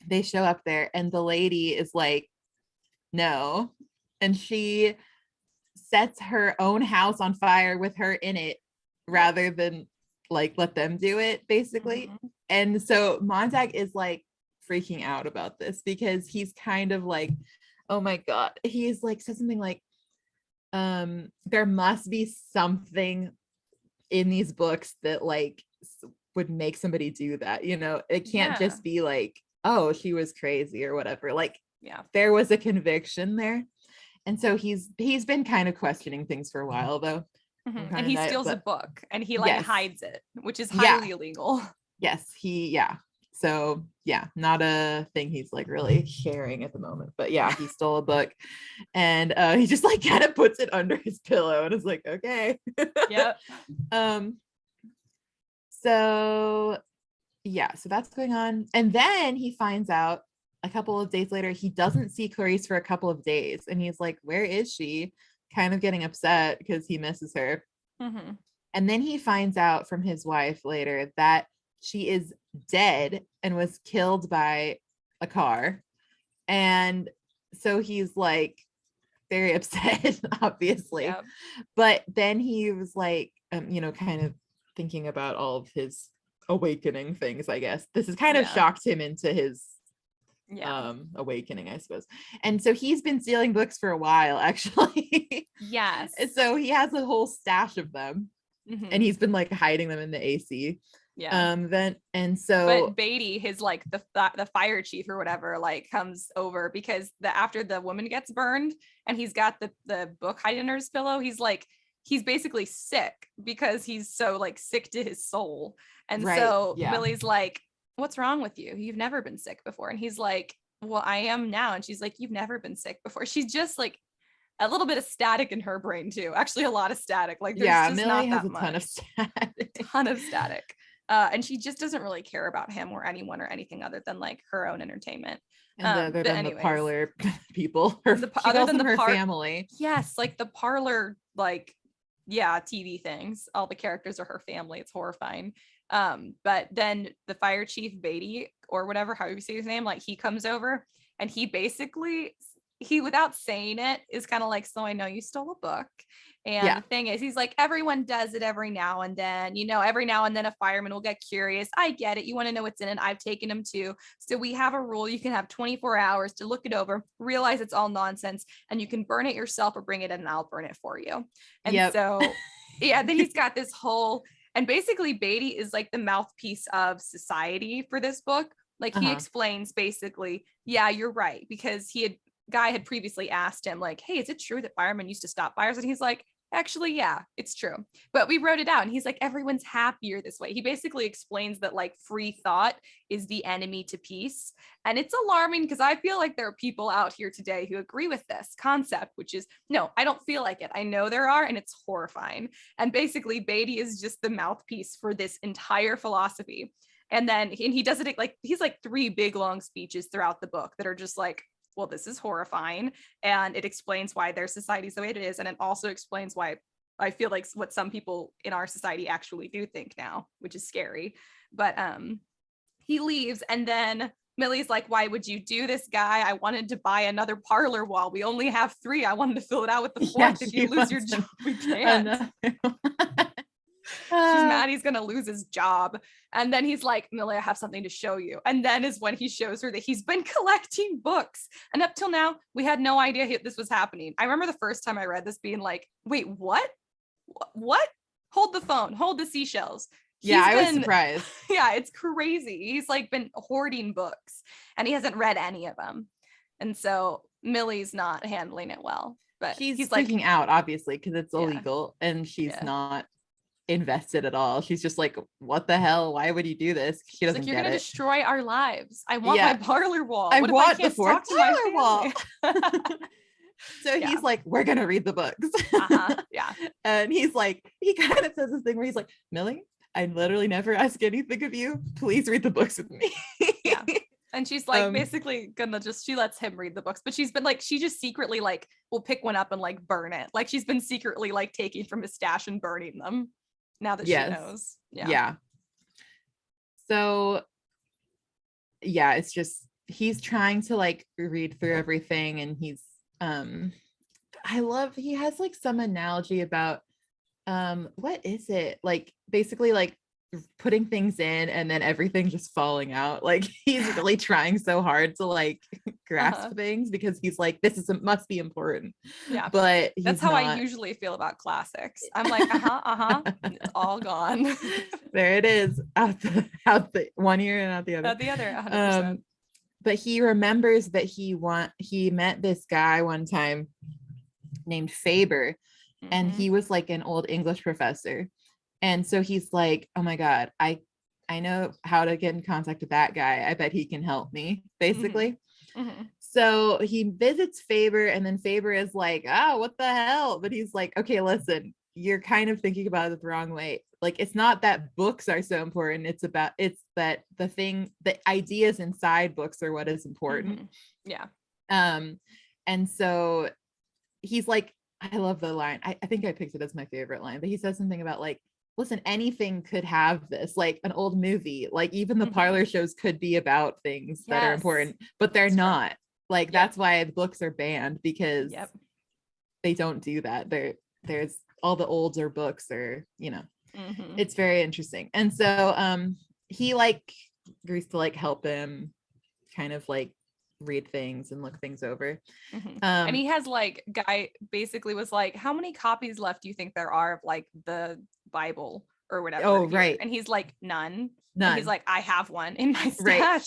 they show up there and the lady is like, no. And she sets her own house on fire with her in it rather than like let them do it, basically. And so Montag is like freaking out about this because he's kind of like, oh my God. He's like, said something like, there must be something in these books that like would make somebody do that. It can't just be like, oh, she was crazy or whatever. Like, there was a conviction there. And so he's been kind of questioning things for a while though. And he steals a book and he like hides it, which is highly illegal. Yes, so not a thing he's like really sharing at the moment, but yeah, he stole a book and he just like kind of puts it under his pillow and is like, okay. Yep. So that's going on. And then he finds out a couple of days later, he doesn't see Clarice for a couple of days. And he's like, where is she? Kind of getting upset because he misses her. And then he finds out from his wife later that she is dead and was killed by a car. And so he's like very upset, obviously. Yep. But then he was like, kind of thinking about all of his awakening things, I guess. This has kind of shocked him into his awakening, I suppose. And so he's been stealing books for a while, actually. Yes. So he has a whole stash of them. And he's been like hiding them in the AC. But Beatty, his like the fire chief or whatever, like comes over because after the woman gets burned and he's got the book hiding under his pillow, he's basically sick because he's so like sick to his soul. And Millie's like, what's wrong with you? You've never been sick before. And he's like, well, I am now. And she's like, you've never been sick before. She's just like a little bit of static in her brain too. Actually, a lot of static. Like there's just Millie not has that a much. ton of static. Ton of static. And she just doesn't really care about him or anyone or anything other than like her own entertainment. And other than the parlor people, other than her family. Yes, like the parlor, like, TV things. All the characters are her family. It's horrifying. But then the fire chief Beatty or whatever, how you say his name, like he comes over and he basically, without saying it, is kind of like, so I know you stole a book. And the thing is, he's like, everyone does it every now and then, every now and then a fireman will get curious. I get it. You want to know what's in it. I've taken them too. So we have a rule. You can have 24 hours to look it over, realize it's all nonsense, and you can burn it yourself or bring it in and I'll burn it for you. And so, then he's got this whole, and basically Beatty is like the mouthpiece of society for this book. Like he explains basically, you're right. Because guy had previously asked him like, hey, is it true that firemen used to stop fires? And he's like, Actually, yeah, it's true. But we wrote it out and he's like, everyone's happier this way. He basically explains that like free thought is the enemy to peace. And it's alarming because I feel like there are people out here today who agree with this concept, which is no, I don't feel like it. I know there are, and it's horrifying. And basically, Beatty is just the mouthpiece for this entire philosophy. And he does it like he's like 3 big long speeches throughout the book that are just like, well, this is horrifying. And it explains why their society is the way it is. And it also explains why I feel like what some people in our society actually do think now, which is scary. But he leaves, and then Millie's like, why would you do this, guy? I wanted to buy another parlor wall. We only have 3. I wanted to fill it out with the 4th. If you lose your job, we can't. She's mad he's gonna lose his job. And then he's like, Millie, I have something to show you. And then is when he shows her that he's been collecting books. And up till now, we had no idea this was happening. I remember the first time I read this being like, wait, what? What? Hold the phone, hold the seashells. I was surprised. Yeah, it's crazy. He's like been hoarding books and he hasn't read any of them. And so Millie's not handling it well. But he's like freaking out, obviously, because it's illegal and she's not invested at all. She's just like, what the hell? Why would you do this? She doesn't like, you're get gonna it. destroy our lives. I want my parlor wall. I want the 4th parlor wall. So Yeah. he's like, we're gonna read the books. Yeah. And he's like, he kind of says this thing where he's like, Millie, I literally never ask anything of you. Please read the books with me. Yeah. And she's like basically gonna she lets him read the books, but she's been like, she just secretly like will pick one up and like burn it. Like she's been secretly like taking from his stash and burning them now that she knows. Yeah. So yeah, it's just he's trying to like read through everything, and he's he has like some analogy about what is it, like basically like putting things in and then everything just falling out. Like he's really trying so hard to like grasp things because he's like, this must be important. Yeah, but that's how I usually feel about classics. I'm like, it's all gone. There it is, out the one ear and out the other. Out the other, 100%. But he remembers that he met this guy one time named Faber, and he was like an old English professor. And so he's like, oh my God, I know how to get in contact with that guy. I bet he can help me, basically. So he visits Faber, and then Faber is like, oh, what the hell? But he's like, okay, listen, you're kind of thinking about it the wrong way. Like, it's not that books are so important. It's that the ideas inside books are what is important. Yeah. And so he's like, I love the line. I think I picked it as my favorite line, but he says something about like, listen, anything could have this, like an old movie, like even the parlor shows could be about things that are important, but they're not. Like, that's why the books are banned, because they don't do that. There's all the older books are, it's very interesting. And so he like agrees to like help him kind of like read things and look things over. And he has like, guy basically was like, how many copies left do you think there are of like the Bible or whatever? Oh, right. And he's like, none. And he's like, I have one in my stash. Right.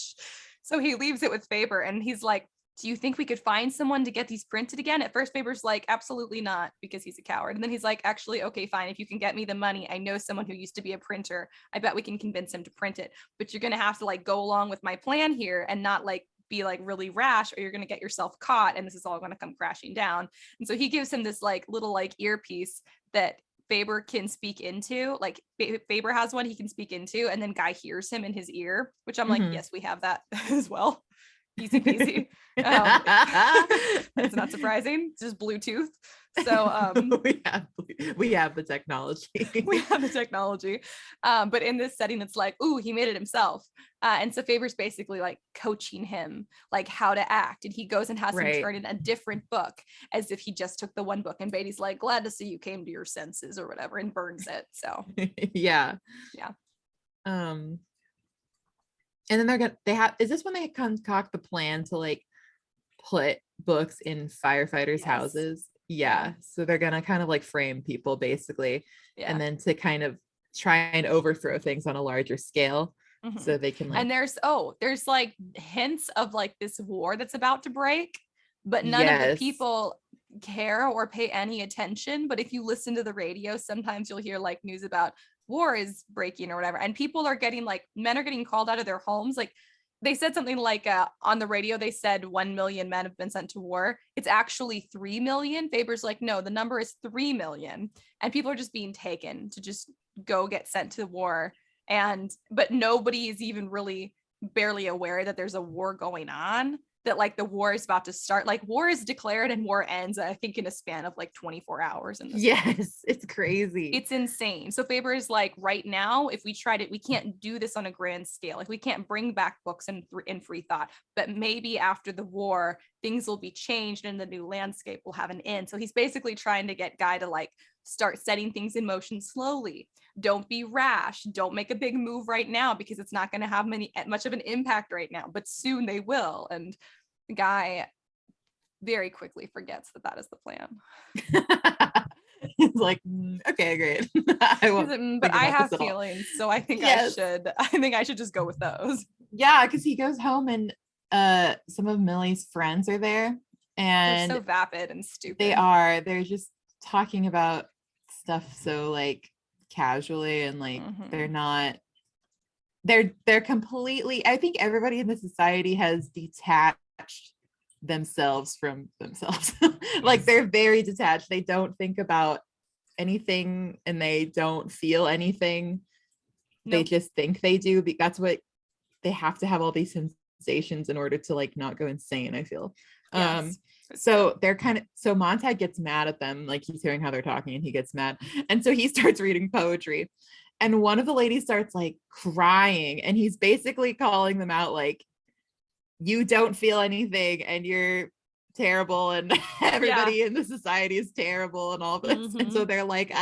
So he leaves it with Faber, and he's like, do you think we could find someone to get these printed again? At first, Faber's like, absolutely not, because he's a coward. And then he's like, actually, okay, fine. If you can get me the money, I know someone who used to be a printer. I bet we can convince him to print it. But you're going to have to like go along with my plan here and not like be like really rash, or you're going to get yourself caught and this is all going to come crashing down. And so he gives him this like little like earpiece that Faber can speak into. Like Faber has one he can speak into, and then Guy hears him in his ear, which I'm like, yes, we have that as well. Easy peasy. It's not surprising. It's just Bluetooth. So we have the technology. We have the technology. But in this setting, it's like, ooh, he made it himself. And so Faber's basically like coaching him like how to act. And he goes and has him turn in a different book as if he just took the one book. And Beatty's like, glad to see you came to your senses or whatever, and burns it. So yeah. And then is this when they concoct the plan to like put books in firefighters' houses? Yeah. So they're gonna kind of like frame people basically, and then to kind of try and overthrow things on a larger scale, so they can like. And there's like hints of like this war that's about to break, but none of the people care or pay any attention. But if you listen to the radio, sometimes you'll hear like news about war is breaking or whatever. And people are getting like, men are getting called out of their homes. Like they said something like on the radio, they said 1 million men have been sent to war. It's actually 3 million. Faber's like, no, the number is 3 million. And people are just being taken to just go get sent to war. But nobody is even really barely aware that there's a war going on, that like the war is about to start. Like war is declared and war ends, I think, in a span of like 24 hours in this book. It's crazy. It's insane. So Faber is like, right now, if we tried it, we can't do this on a grand scale. Like we can't bring back books in free thought, but maybe after the war, things will be changed and the new landscape will have an end. So he's basically trying to get Guy to like start setting things in motion slowly. Don't be rash. Don't make a big move right now because it's not going to have much of an impact right now, but soon they will. And the Guy very quickly forgets that is the plan. He's like, okay, great. I won't like, but I have feelings, so I think I should just go with those. Yeah, because he goes home and some of Millie's friends are there, and they're so vapid and stupid. They're just talking about stuff so like casually, and like they're completely, I think everybody in the society has detached themselves from themselves. Like they're very detached. They don't think about anything and they don't feel anything. Nope. They just think they do. That's what they have to have, all these sensations in order to like not go insane, I feel. Yes. So they're so Montag gets mad at them, like he's hearing how they're talking and he gets mad, and so he starts reading poetry, and one of the ladies starts like crying, and he's basically calling them out like, you don't feel anything and you're terrible and everybody in the society is terrible and all this. And so they're like,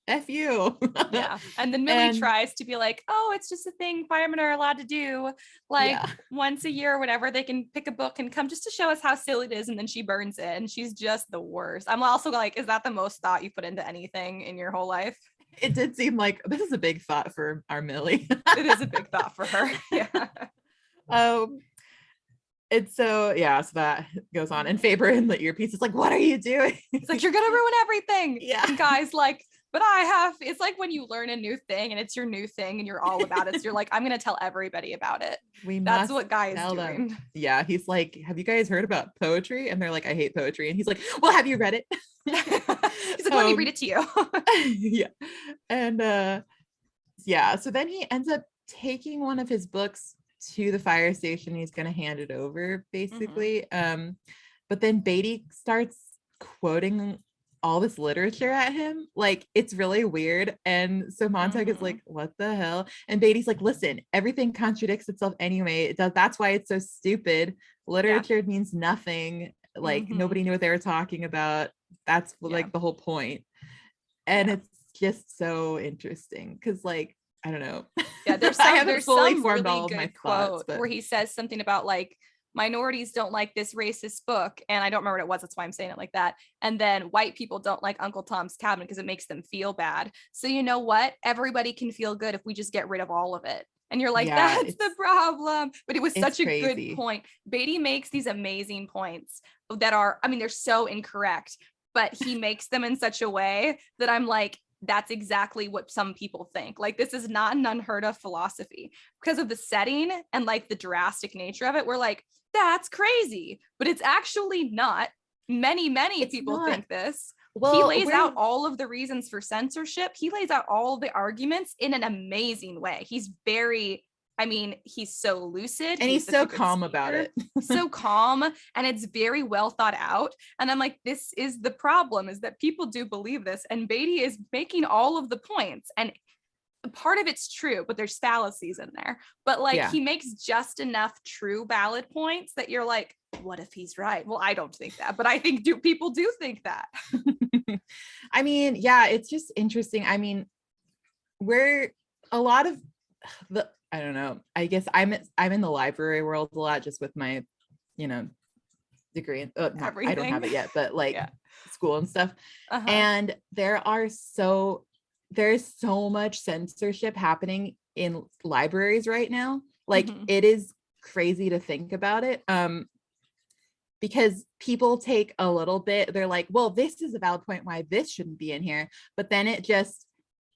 F you. Yeah. And then Millie tries to be like, oh, it's just a thing firemen are allowed to do. Like once a year or whatever, they can pick a book and come just to show us how silly it is. And then she burns it. And she's just the worst. I'm also like, is that the most thought you put into anything in your whole life? It did seem like this is a big thought for our Millie. It is a big thought for her. Yeah. It's so that goes on. And Faber in the earpiece is like, what are you doing? It's like, you're gonna ruin everything. Yeah. And Guy's like, but it's like when you learn a new thing and it's your new thing and you're all about it. So you're like, I'm gonna tell everybody about it. That's what Guy is doing. Them. Yeah. He's like, have you guys heard about poetry? And they're like, I hate poetry. And he's like, well, have you read it? He's like, let me read it to you. Yeah. And so then he ends up taking one of his books to the fire station. He's going to hand it over basically. But then Beatty starts quoting all this literature at him. Like it's really weird. And so Montag is like, what the hell? And Beatty's like, listen, everything contradicts itself anyway. It does. That's why it's so stupid. Literature means nothing. Like nobody knew what they were talking about. That's like the whole point. And it's just so interesting because like, I don't know. Yeah, there's some really good quote where he says something about like, minorities don't like this racist book, and I don't remember what it was, that's why I'm saying it like that. And then white people don't like Uncle Tom's Cabin because it makes them feel bad. So you know what? Everybody can feel good if we just get rid of all of it. And you're like, that's the problem. But it was such a good point. Beatty makes these amazing points that are, I mean, they're so incorrect, but he makes them in such a way that I'm like, that's exactly what some people think. Like this is not an unheard of philosophy because of the setting and like the drastic nature of it. We're like, that's crazy, but it's actually not. Many people think this. Well, he lays out all of the reasons for censorship. He lays out all the arguments in an amazing way. He's so lucid and he's so calm about it. So calm, and it's very well thought out. And I'm like, this is the problem, is that people do believe this, and Beatty is making all of the points, and part of it's true, but there's fallacies in there. But like he makes just enough true valid points that you're like, what if he's right? Well, I don't think that, but I think people do think that. I mean, yeah, it's just interesting. I mean, we're a lot of the, I don't know, I guess I'm in the library world a lot just with my, degree. I don't have it yet, but like school and stuff. And there's so much censorship happening in libraries right now. Like it is crazy to think about it. because people take a little bit, they're like, well, this is a valid point why this shouldn't be in here, but then it just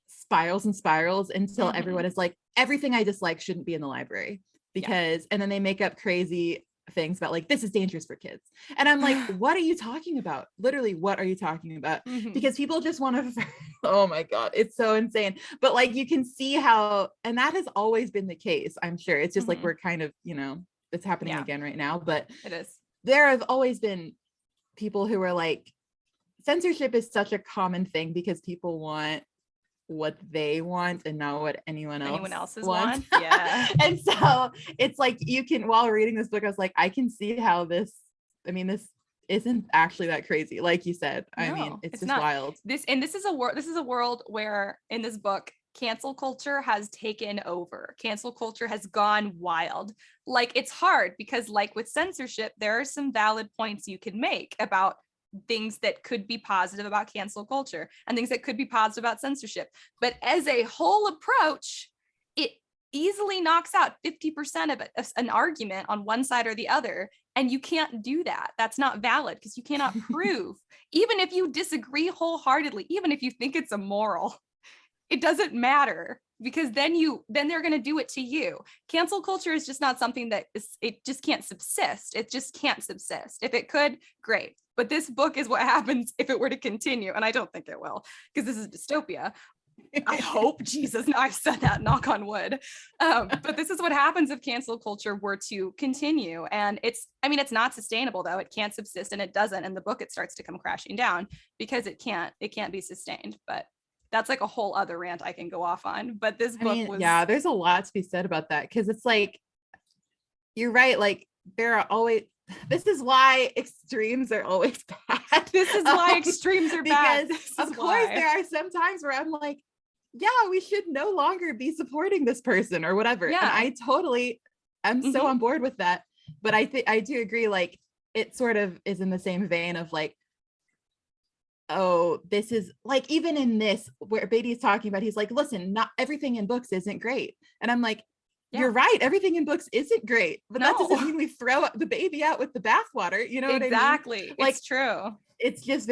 spirals and spirals until everyone is like, everything I dislike shouldn't be in the library, because and then they make up crazy things about like, this is dangerous for kids, and I'm like, what are you talking about? Literally, what are you talking about? Because people just want to oh my god, it's so insane. But like, you can see how, and that has always been the case, I'm sure. It's just like, we're kind of, you know, it's happening again right now, but it is. There have always been people who are like, censorship is such a common thing because people want what they want and not what anyone else's wants. Yeah. And so it's like, you can, while reading this book, I was like, I can see how this, I mean, this isn't actually that crazy, like you said. I mean, it's just not wild. This is a world where, in this book, cancel culture has taken over. Cancel culture has gone wild. Like, it's hard because, like with censorship, there are some valid points you can make about things that could be positive about cancel culture and things that could be positive about censorship. But as a whole approach, it easily knocks out 50% of it, an argument on one side or the other. And you can't do that. That's not valid because you cannot prove, even if you disagree wholeheartedly, even if you think it's immoral, it doesn't matter, because then they're going to do it to you. Cancel culture is just not something that it just can't subsist. It just can't subsist. If it could, great. But this book is what happens if it were to continue. And I don't think it will, because this is dystopia. I hope, Jesus, now I've said that, knock on wood. But this is what happens if cancel culture were to continue. And it's not sustainable, though. It can't subsist, and it doesn't. And the book, it starts to come crashing down because it can't be sustained. But that's like a whole other rant I can go off on. But this book was... Yeah, there's a lot to be said about that, because it's like, you're right. Like, there are always, this is why extremes are always bad. This is why extremes are bad. Because of course there are some times where I'm like, yeah, we should no longer be supporting this person or whatever. Yeah. And I'm so on board with that. But I do agree, like, it sort of is in the same vein of like, oh, this is like, even in this, where Beatty's talking about, he's like, listen, not everything in books isn't great. And I'm like, you're right, everything in books isn't great, but that doesn't mean we throw the baby out with the bathwater. You know what I mean? Exactly. Like, it's true. It's just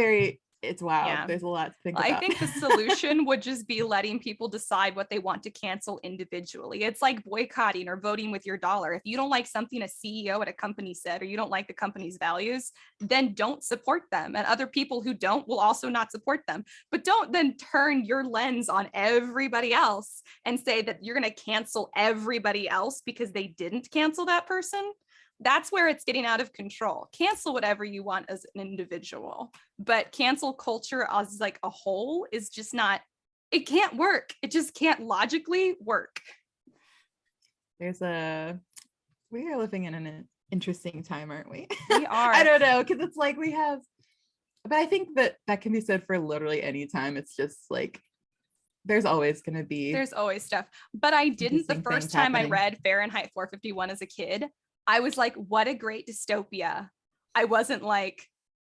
it's wild. Yeah. There's a lot to think about. I think the solution would just be letting people decide what they want to cancel individually. It's like boycotting or voting with your dollar. If you don't like something a CEO at a company said, or you don't like the company's values, then don't support them. And other people who don't will also not support them. But don't then turn your lens on everybody else and say that you're going to cancel everybody else because they didn't cancel that person. That's where it's getting out of control. Cancel whatever you want as an individual, but cancel culture as like a whole is just not, it can't work. It just can't logically work. We are living in an interesting time, aren't we? We are. I don't know, because it's like but I think that can be said for literally any time. It's just like, there's always stuff. But I didn't, the first time I read Fahrenheit 451 as a kid, I was like, what a great dystopia. I wasn't like,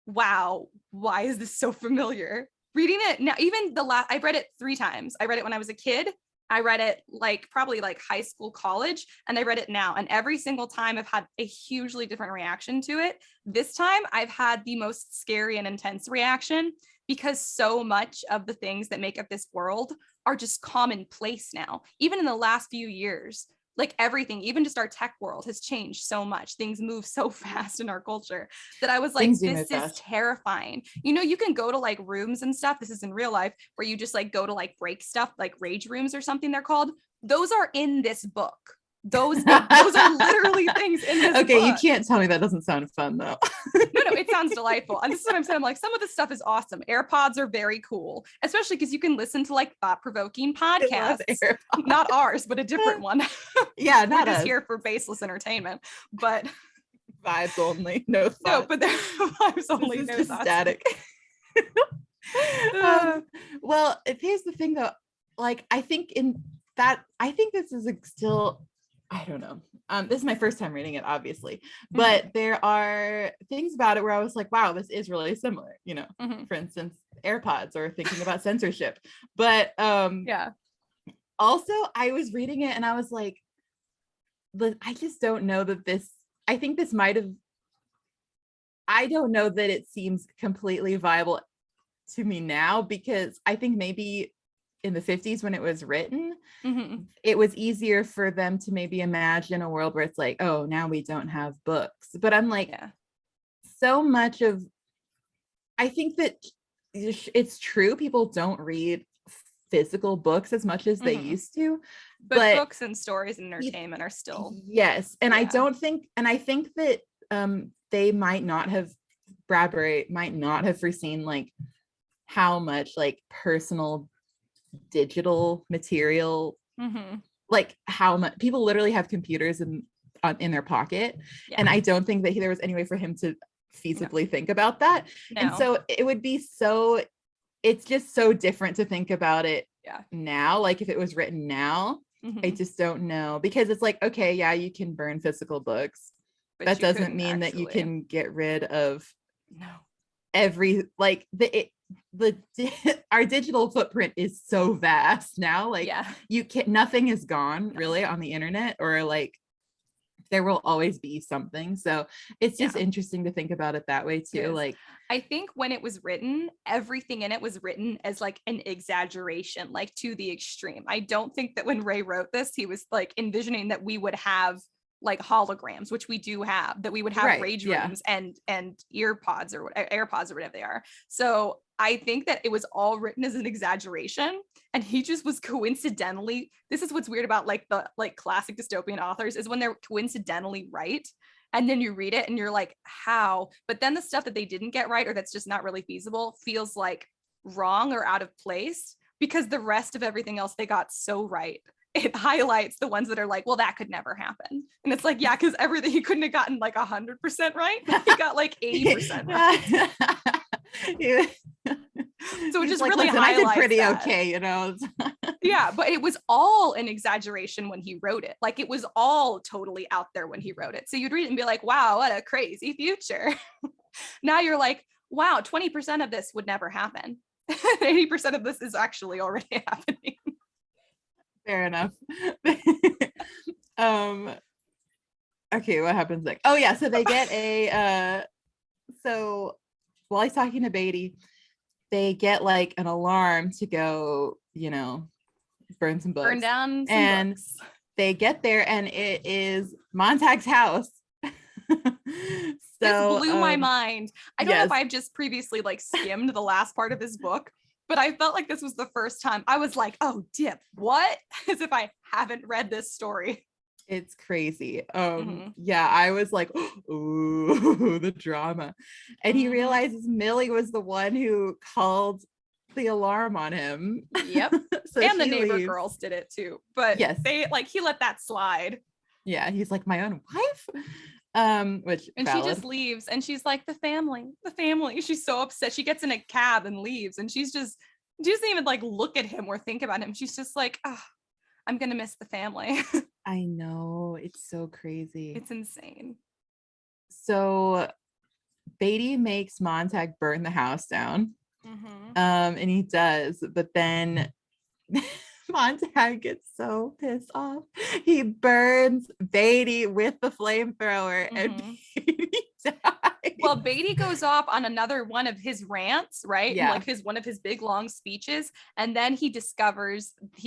wow, why is this so familiar? Reading it now, even I've read it 3 times. I read it when I was a kid. I read it probably high school, college, and I read it now. And every single time I've had a hugely different reaction to it. This time I've had the most scary and intense reaction, because so much of the things that make up this world are just commonplace now. Even in the last few years, like everything, even just our tech world has changed so much. Things move so fast in our culture that I was like, this is terrifying. You know, you can go to rooms and stuff. This is in real life, where you just go to break stuff, like rage rooms or something they're called. Those are in this book. Those are literally things in this book. You can't tell me that doesn't sound fun though. No, it sounds delightful. And this is what I'm saying. I'm like, some of the stuff is awesome. AirPods are very cool, especially because you can listen to thought-provoking podcasts. Not ours, but a different one. Yeah, not We're just us. here for baseless entertainment. But vibes only, no thoughts. No, but they're vibes only, no thoughts. Static. Well, here's the thing though. I think this is still, I don't know. This is my first time reading it, obviously, but there are things about it where I was like, wow, this is really similar, you know, for instance, AirPods, or thinking about censorship. But yeah. Also, I was reading it and I was like, I just don't know that I think this might have I don't know that it seems completely viable to me now, because I think maybe in the 50s when it was written, it was easier for them to maybe imagine a world where it's like, oh, now we don't have books. But I'm like, so much of, I think that it's true, people don't read physical books as much as they used to, but books and stories and entertainment are still, yes. And I think that they might not have, Bradbury might not have foreseen like how much like personal digital material, like how much people literally have computers in their pocket, and I don't think that there was any way for him to feasibly think about that. And so it would be so, it's just so different to think about it now, like if it was written now. I just don't know, because it's like, okay, yeah, you can burn physical books, but that doesn't mean that you can get rid of every, like our digital footprint is so vast now, like you can't, nothing is gone really on the internet, or like there will always be something. So it's just interesting to think about it that way too. Like, I think when it was written, everything in it was written as like an exaggeration, like to the extreme. I don't think that when Ray wrote this, he was like envisioning that we would have like holograms, which we do have, that we would have rage rooms and ear pods or AirPods or whatever they are. So I think that it was all written as an exaggeration, and he just was coincidentally, this is what's weird about like the like classic dystopian authors, is when they're coincidentally right, and then you read it and you're like, how? But then the stuff that they didn't get right, or that's just not really feasible, feels like wrong or out of place, because the rest of everything else they got so right. It highlights the ones that are like, well, that could never happen. And it's like, yeah, because everything he couldn't have gotten like 100% right. He got like 80% right. So it just like, really highlights I did pretty that. Okay, you know. Yeah, but it was all an exaggeration when he wrote it. Like it was all totally out there when he wrote it. So you'd read it and be like, wow, what a crazy future. Now you're like, wow, 20% of this would never happen. 80% of this is actually already happening. Fair enough. Okay, what happens next? Oh yeah, so they get a so while he's talking to Beatty, they get like an alarm to go, you know, burn some books. Burn down some and books. They get there and it is Montag's house. This blew my mind. I don't know if I've just previously like skimmed the last part of his book, but I felt like this was the first time I was like, oh, dip, what? As if I haven't read this story. It's crazy. Yeah, I was like, ooh, the drama. And he realizes Millie was the one who called the alarm on him. Yep. So and the neighbor girls did it too. But they like, he let that slide. Yeah, he's like, my own wife. Which and valid. She just leaves and she's like, the family. She's so upset. She gets in a cab and leaves, and she doesn't even like look at him or think about him. She's just like, oh, I'm gonna miss the family. I know, it's so crazy. It's insane. So Beatty makes Montag burn the house down. And he does, but then Montag gets so pissed off. He burns Beatty with the flamethrower, and Beatty dies. Well, Beatty goes off on another one of his rants, right? Yeah. Like one of his big long speeches. And then he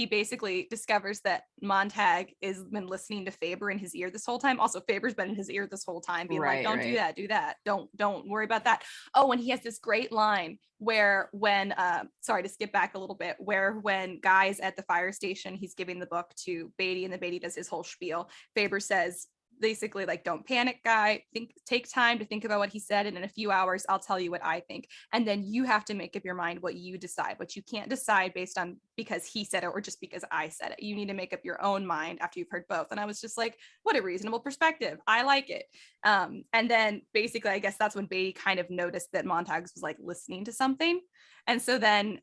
basically discovers that Montag has been listening to Faber in his ear this whole time. Also, Faber's been in his ear this whole time, being like, don't do that. Don't worry about that. Oh, and he has this great line where when, sorry to skip back a little bit, where when Guy's at the fire station, he's giving the book to Beatty, and then Beatty does his whole spiel. Faber says, basically like, don't panic, Guy, take time to think about what he said, and in a few hours I'll tell you what I think, and then you have to make up your mind what you decide. But you can't decide based on because he said it or just because I said it. You need to make up your own mind after you've heard both. And I was just like, what a reasonable perspective. I like it. And then basically I guess that's when Beatty kind of noticed that Montague was like listening to something, and so then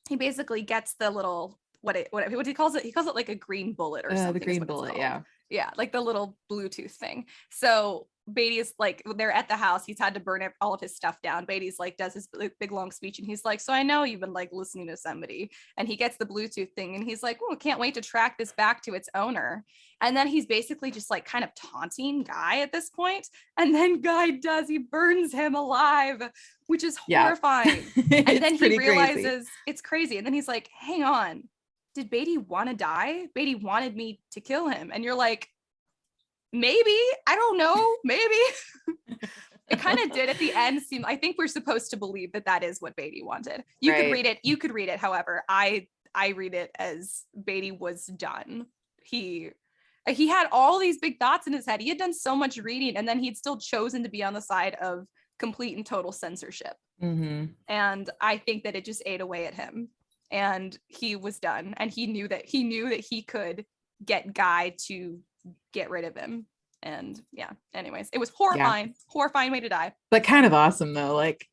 he basically gets the little what he calls it, he calls it like a green bullet or something. The green bullet, yeah. Yeah, like the little Bluetooth thing. So Beatty's like, they're at the house. He's had to burn all of his stuff down. Beatty's like, does his big long speech, and he's like, so I know you've been like listening to somebody. And he gets the Bluetooth thing, and he's like, oh, can't wait to track this back to its owner. And then he's basically just like kind of taunting Guy at this point. And then Guy he burns him alive, which is horrifying. And then he realizes it's crazy. And then he's like, hang on, did Beatty want to die? Beatty wanted me to kill him. And you're like, maybe, I don't know, maybe. It kind of did at the end seem, I think we're supposed to believe that is what Beatty wanted. You could read it, however, I read it as Beatty was done. He had all these big thoughts in his head. He had done so much reading, and then he'd still chosen to be on the side of complete and total censorship. And I think that it just ate away at him, and he was done. And he knew that he could get Guy to get rid of him. And yeah, anyways, it was horrifying way to die, but kind of awesome though. Like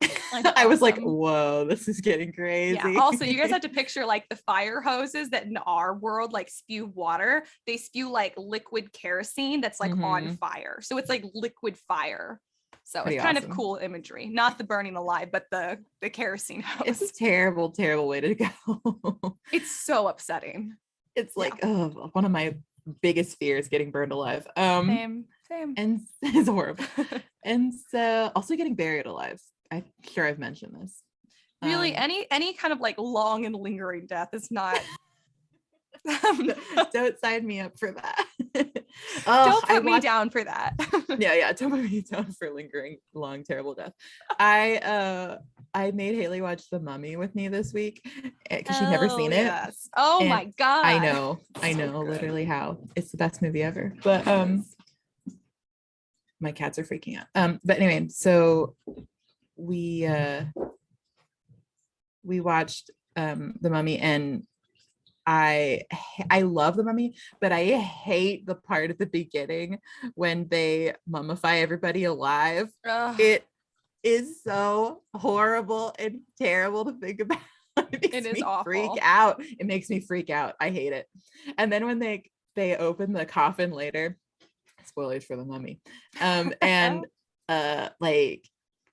I was like, whoa, this is getting crazy. Yeah. Also, you guys have to picture like the fire hoses that in our world like spew water. They spew like liquid kerosene that's like on fire, so it's like liquid fire. So it's kind of cool imagery, not the burning alive, but the kerosene hose. It's a terrible way to go. It's so upsetting. It's like one of my biggest fears, getting burned alive. Same. And it's horrible. And so also getting buried alive. I'm sure I've mentioned this. Really, any kind of like long and lingering death is not. Don't sign me up for that. Don't put me down for that. yeah, don't put me down for lingering long terrible death. I made Haley watch The Mummy with me this week because she'd never seen it. Oh my god. I know, literally how. It's the best movie ever. But my cats are freaking out. But anyway, so we watched The Mummy, and I love The Mummy, but I hate the part at the beginning when they mummify everybody alive. It is so horrible and terrible to think about. It is awful. Freak out. It makes me freak out. I hate it. And then when they open the coffin later, spoilers for The Mummy, and like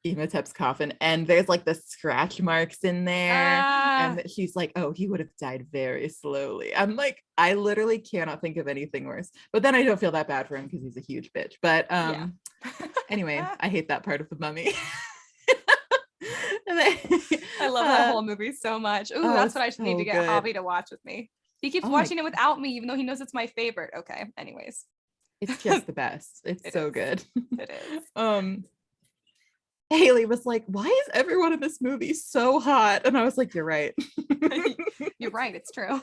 Imhotep's coffin, and there's like the scratch marks in there, and she's like, oh, he would have died very slowly. I'm like, I literally cannot think of anything worse, but then I don't feel that bad for him because he's a huge bitch. But anyway, I hate that part of The Mummy. I love that whole movie so much. Ooh, that's what I should need to get Javi to watch with me. He keeps watching it without me, even though he knows it's my favorite. Okay, anyways, it's just the best. It's so good. It is. Haley was like, why is everyone in this movie so hot? And I was like, you're right. You're right. It's true.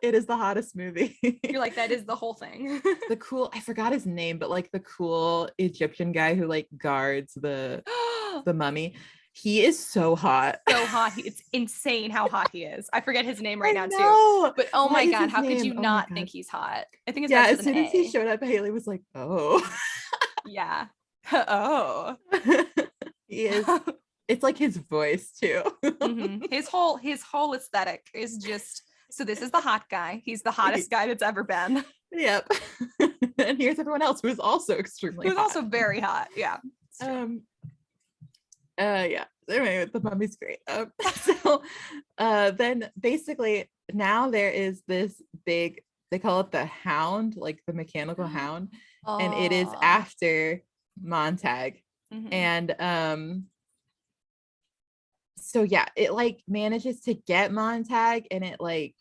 It is the hottest movie. You're like, that is the whole thing. I forgot his name, but like the cool Egyptian guy who like guards the mummy. He is so hot. So hot. It's insane how hot he is. I forget his name right now too. But oh my god, how could you not think he's hot? I think it's as soon as he showed up, Haley was like, oh. Yeah. Oh. He is. It's like his voice too. His whole aesthetic is just, so this is the hot guy. He's the hottest guy that's ever been. Yep. And here's everyone else who's also extremely hot. also very hot. Yeah. Yeah. Anyway, The Mummy's great. So then basically now there is this big, they call it the hound, like the mechanical hound, and it is after Montag. And so yeah, it like manages to get Montag, and it like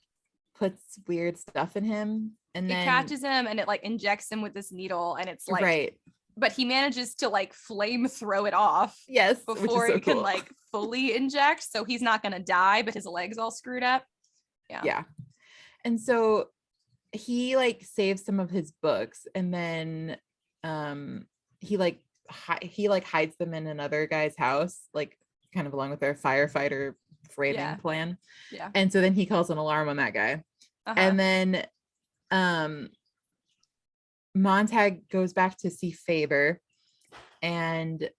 puts weird stuff in him, and then it catches him, and it like injects him with this needle, and it's like but he manages to like flame throw it off before it can like fully inject, so he's not gonna die, but his leg's all screwed up. Yeah. And so he like saves some of his books, and then he hides them in another guy's house, like kind of along with their firefighter framing plan. And so then he calls an alarm on that guy. And then Montag goes back to see Faber, and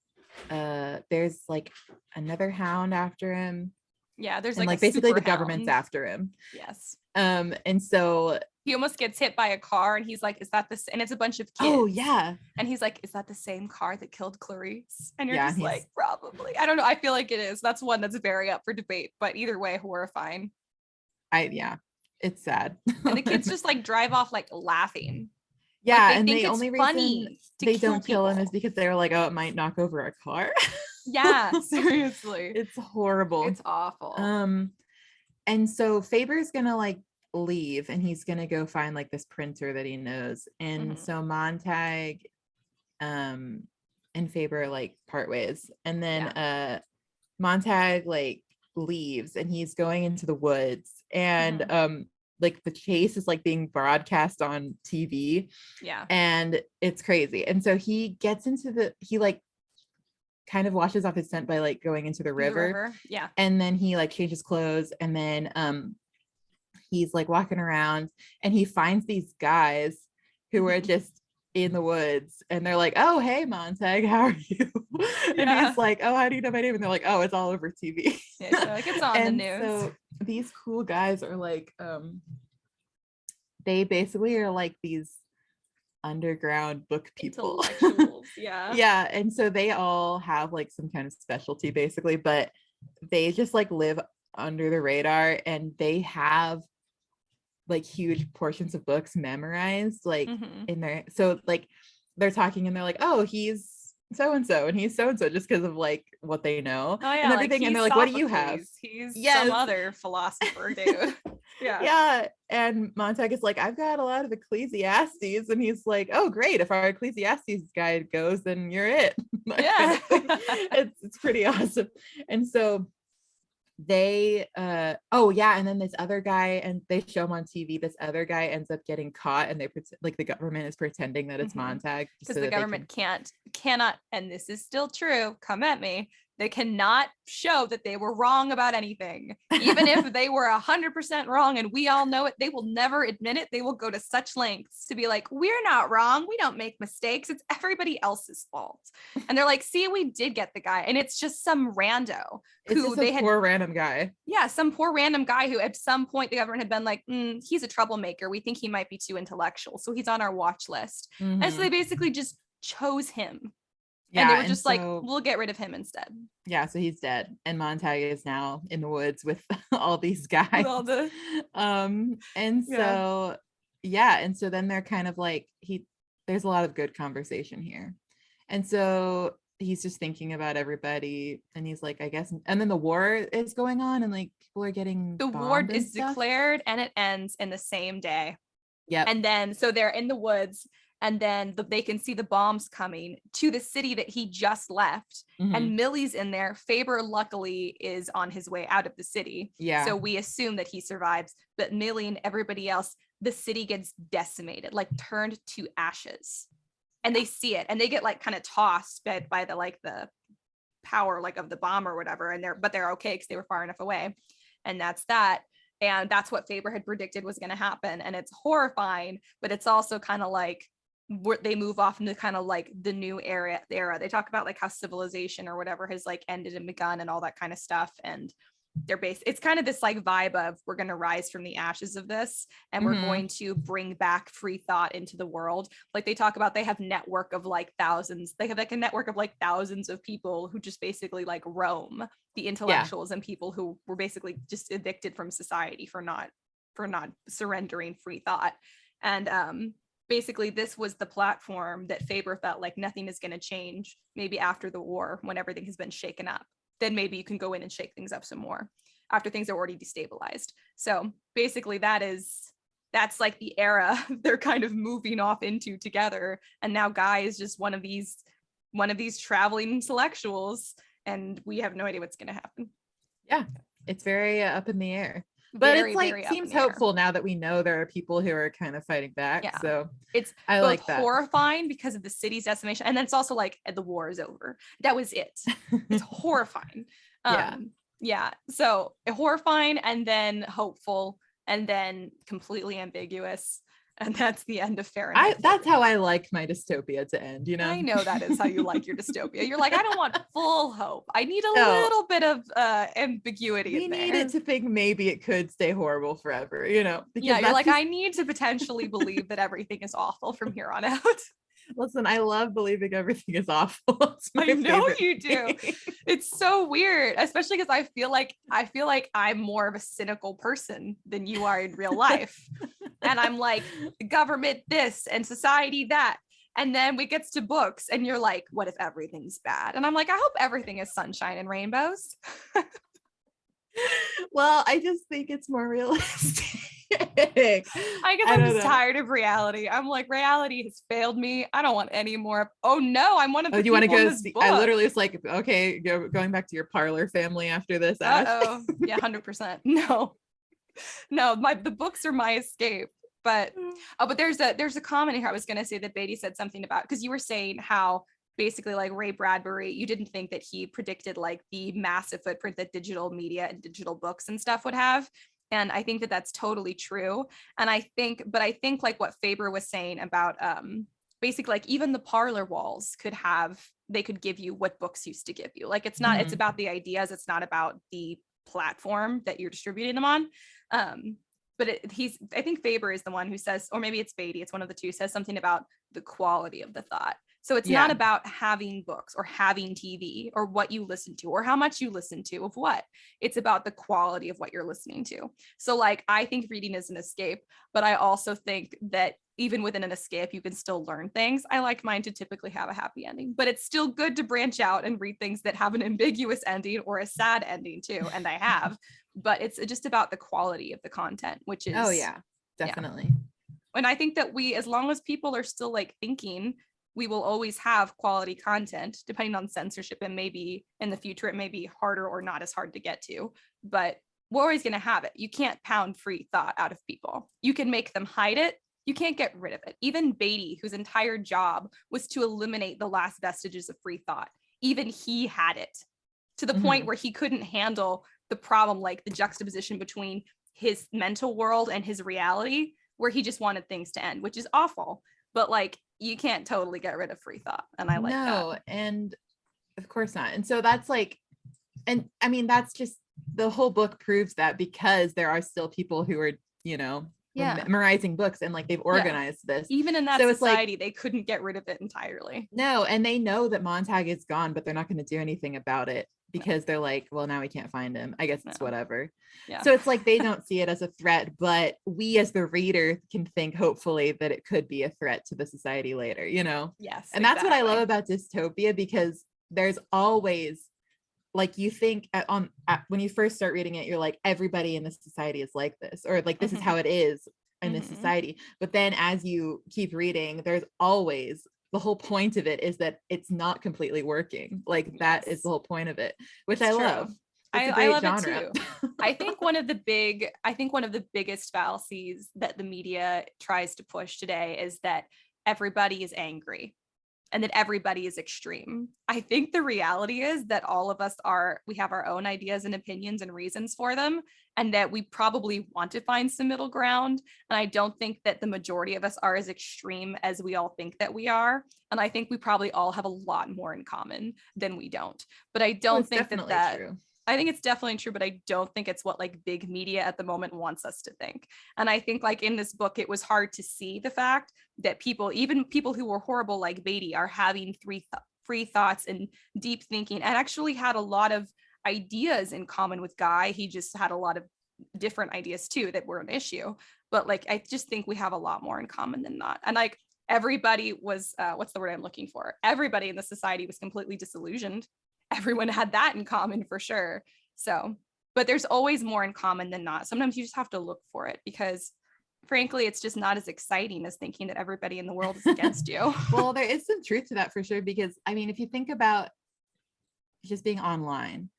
there's like another hound after him. There's like basically the government's after him. Yes. And so he almost gets hit by a car, and he's like, is that this? And it's a bunch of kids. Oh yeah. And he's like, is that the same car that killed Clarice? And you're Yeah, just like, probably. I don't know. I feel like it is. That's one that's very up for debate, but either way, horrifying. It's sad. And the kids just like drive off like laughing. Yeah, like, they and think the it's only funny reason to they kill don't kill him people. is because they were like, oh, it might knock over a car. Yeah, seriously. It's horrible. It's awful. And so Faber's gonna like leave, and he's gonna go find like this printer that he knows. And so Montag and Faber like part ways, and then Montag like leaves, and he's going into the woods, and like the chase is like being broadcast on TV. Yeah. And it's crazy. And so he gets into he like kind of washes off his scent by like going into the river. Yeah. And then he like changes clothes, and then he's like walking around, and he finds these guys who are just in the woods, and they're like, oh hey Montag, how are you? And he's like, oh, how do you know my name? And they're like, oh, it's all over TV. Yeah, so like it's on the news. So these cool guys are like they basically are like these underground book people. Intellectuals. Yeah. Yeah, and so they all have like some kind of specialty basically, but they just like live under the radar, and they have like huge portions of books memorized like in there. So like they're talking, and they're like, oh, he's so and so, and he's so and so, just because of like what they know. Oh yeah, and everything. like, and they're like, what do you have? He's some other philosopher dude. Yeah. And Montag is like, I've got a lot of Ecclesiastes, and he's like, oh great, if our Ecclesiastes guide goes, then you're it. Yeah. It's pretty awesome. And so they oh yeah, and then this other guy, and they show him on TV, this other guy ends up getting caught, and they like the government is pretending that it's Montag, because the government cannot, and this is still true, come at me, they cannot show that they were wrong about anything. Even if they were 100% wrong and we all know it, they will never admit it. They will go to such lengths to be like, we're not wrong, we don't make mistakes, it's everybody else's fault. And they're like, see, we did get the guy, and it's just some rando who they had, poor random guy. Yeah, some poor random guy who at some point the government had been like, he's a troublemaker, we think he might be too intellectual, so he's on our watch list. And so they basically just chose him. Yeah, and they were just like, we'll get rid of him instead. Yeah, so he's dead, and Montag is now in the woods with all these guys. With all the and so and so then they're kind of like, there's a lot of good conversation here. And so he's just thinking about everybody, and he's like, I guess, and then the war is going on, and like people are getting the war is declared, and it ends in the same day. Yeah. And then so they're in the woods, and then they can see the bombs coming to the city that he just left. And Millie's in there. Faber luckily is on his way out of the city. Yeah. So we assume that he survives, but Millie and everybody else, the city gets decimated, like turned to ashes. And they see it, and they get like kind of tossed by the like the power like of the bomb or whatever, and they're okay because they were far enough away. And that's that. And that's what Faber had predicted was going to happen. And it's horrifying, but it's also kind of like they move off into kind of like the new era. They talk about like how civilization or whatever has like ended and begun and all that kind of stuff. And it's kind of this like vibe of, we're going to rise from the ashes of this, and we're going to bring back free thought into the world. Like they talk about, they have network of like thousands. They have like a network of like thousands of people who just basically like roam, the intellectuals and people who were basically just evicted from society for not surrendering free thought. And basically this was the platform that Faber felt like nothing is going to change. Maybe after the war, when everything has been shaken up, then maybe you can go in and shake things up some more after things are already destabilized. So basically that's like the era they're kind of moving off into together. And now Guy is just one of these traveling intellectuals, and we have no idea what's going to happen. Yeah, it's very up in the air. But it's like, seems hopeful now that we know there are people who are kind of fighting back. Yeah. So I like that. Horrifying because of the city's decimation. And then it's also like, the war is over. That was it. It's horrifying. Yeah. So horrifying, and then hopeful, and then completely ambiguous. And that's the end of Fahrenheit. That's how I like my dystopia to end, you know? I know that is how you like your dystopia. You're like, I don't want full hope. I need a No. little bit of ambiguity We in there. need it to think maybe it could stay horrible forever, you know? Yeah, you're that's like, just- I need to potentially believe that everything is awful from here on out. Listen, I love believing everything is awful. It's my I know favorite you do. thing. It's so weird, especially because I feel like I'm more of a cynical person than you are in real life. And I'm like, the government this and society that. And then we gets to books and you're like, what if everything's bad? And I'm like, I hope everything is sunshine and rainbows. Well, I just think it's more realistic. I guess I'm just tired of reality. I'm like, reality has failed me. I don't want any more. Oh no, I'm one of the you want to people in go this see? book. I literally was like, okay, going back to your parlor family after this. Ash. Uh-oh. Yeah, 100%. No, the books are my escape. But but there's a comment here I was gonna say that Beatty said something about, because you were saying how basically like Ray Bradbury, you didn't think that he predicted like the massive footprint that digital media and digital books and stuff would have. And I think that that's totally true. And I think like what Faber was saying about basically like even the parlor walls they could give you what books used to give you. Like it's not, it's about the ideas. It's not about the platform that you're distributing them on. But I think Faber is the one who says, or maybe it's Beatty, it's one of the two, says something about the quality of the thought. So it's not about having books or having TV or what you listen to or how much you listen to of what. It's about the quality of what you're listening to. So like, I think reading is an escape, but I also think that even within an escape, you can still learn things. I like mine to typically have a happy ending, but it's still good to branch out and read things that have an ambiguous ending or a sad ending too. And I have, but it's just about the quality of the content, which is, oh yeah, definitely. Yeah. And I think that as long as people are still like thinking, we will always have quality content, depending on censorship, and maybe in the future it may be harder or not as hard to get to, but we're always going to have it. You can't pound free thought out of people. You can make them hide it. You can't get rid of it. Even Beatty, whose entire job was to eliminate the last vestiges of free thought, even he had it to the point where he couldn't handle the problem, like the juxtaposition between his mental world and his reality, where he just wanted things to end, which is awful. But like, you can't totally get rid of free thought. And I like that. And of course not. And so that's like, and I mean, that's just, the whole book proves that, because there are still people who are, you know, memorizing books, and like they've organized this. Even in that so society, they couldn't get rid of it entirely. No, and they know that Montag is gone, but they're not going to do anything about it, because they're like, well, now we can't find him. I guess it's whatever. Yeah. So it's like they don't see it as a threat, but we as the reader can think hopefully that it could be a threat to the society later, you know? Yes. And that's what I love about dystopia, because there's always, like, you think when you first start reading it, you're like, everybody in this society is like this, or like this is how it is in this society. But then as you keep reading, there's always, the whole point of it is that it's not completely working. Like that is the whole point of it, which I love. I love genre. It too. I think one of the biggest fallacies that the media tries to push today is that everybody is angry and that everybody is extreme. I think the reality is that all of us we have our own ideas and opinions and reasons for them, and that we probably want to find some middle ground. And I don't think that the majority of us are as extreme as we all think that we are. And I think we probably all have a lot more in common than we don't. But I don't think that true. I think it's definitely true, but I don't think it's what like big media at the moment wants us to think. And I think like in this book, it was hard to see the fact that even people who were horrible like Beatty are having free thoughts and deep thinking, and actually had a lot of ideas in common with Guy. He just had a lot of different ideas too that were an issue. But like, I just think we have a lot more in common than not. And like everybody was, what's the word I'm looking for? Everybody in the society was completely disillusioned. Everyone had that in common for sure. So, but there's always more in common than not. Sometimes you just have to look for it, because frankly, it's just not as exciting as thinking that everybody in the world is against you. Well, there is some truth to that for sure, because I mean, if you think about just being online,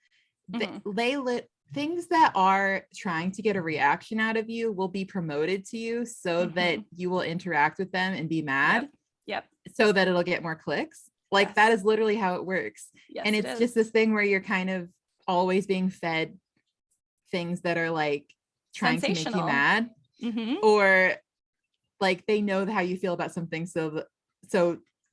things that are trying to get a reaction out of you will be promoted to you so that you will interact with them and be mad. Yep. So that it'll get more clicks. Like that is literally how it works. Yes, and it's just this thing where you're kind of always being fed things that are like trying to make you mad, or like they know how you feel about something, so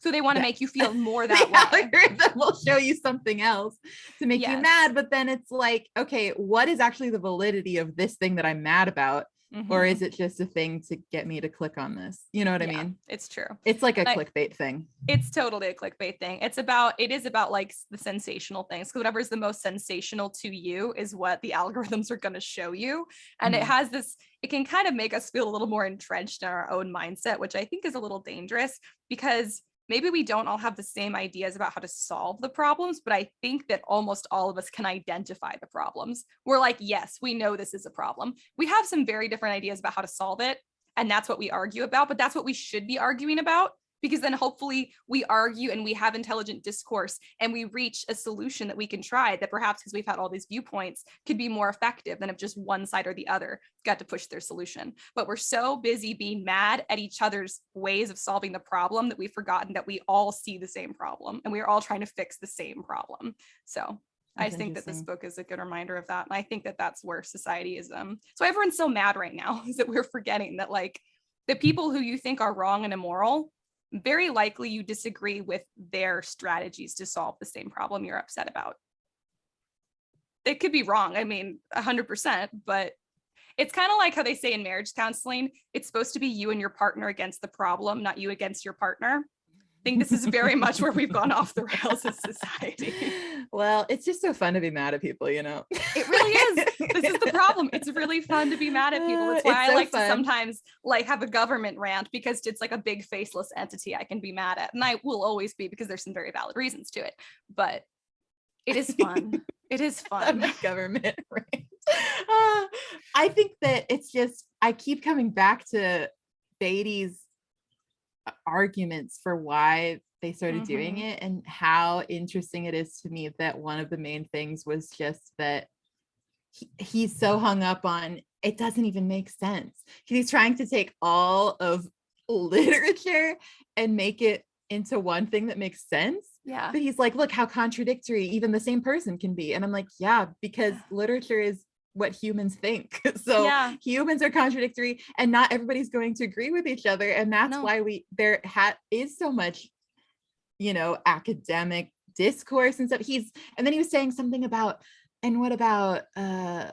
they want to make you feel more that the way. algorithm will show you something else to make you Yes. mad. But then it's like, okay, what is actually the validity of this thing that I'm mad about? Or is it just a thing to get me to click on this? You know what I mean? It's true. It's like a clickbait thing. It's totally a clickbait thing. It is about like the sensational things, because whatever is the most sensational to you is what the algorithms are going to show you. And it can kind of make us feel a little more entrenched in our own mindset, which I think is a little dangerous, because maybe we don't all have the same ideas about how to solve the problems, but I think that almost all of us can identify the problems. We're like, yes, we know this is a problem. We have some very different ideas about how to solve it, and that's what we argue about, but that's what we should be arguing about, because then hopefully we argue and we have intelligent discourse and we reach a solution that we can try that perhaps, because we've had all these viewpoints, could be more effective than if just one side or the other got to push their solution. But we're so busy being mad at each other's ways of solving the problem that we've forgotten that we all see the same problem and we're all trying to fix the same problem. So I think that this book is a good reminder of that. And I think that that's where society is. So everyone's so mad right now is that we're forgetting that, like, the people who you think are wrong and immoral, very likely you disagree with their strategies to solve the same problem you're upset about. They could be wrong. I mean, 100%, but it's kind of like how they say in marriage counseling, it's supposed to be you and your partner against the problem, not you against your partner. I think this is very much where we've gone off the rails as society. Well, it's just so fun to be mad at people, you know. It really is. This is the problem. It's really fun to be mad at people. It's why I like to sometimes like have a government rant, because it's like a big faceless entity I can be mad at, and I will always be, because there's some very valid reasons to it. But it is fun. It is fun. Government rant. I think that it's just, I keep coming back to Beatty's arguments for why they started doing it, and how interesting it is to me that one of the main things was just that he's so hung up on it doesn't even make sense. He's trying to take all of literature and make it into one thing that makes sense. Yeah. But he's like, look how contradictory even the same person can be. And I'm like, yeah, because literature is what humans think. So humans are contradictory, and not everybody's going to agree with each other. And that's why there is so much, you know, academic discourse and stuff. And then he was saying something about, and what about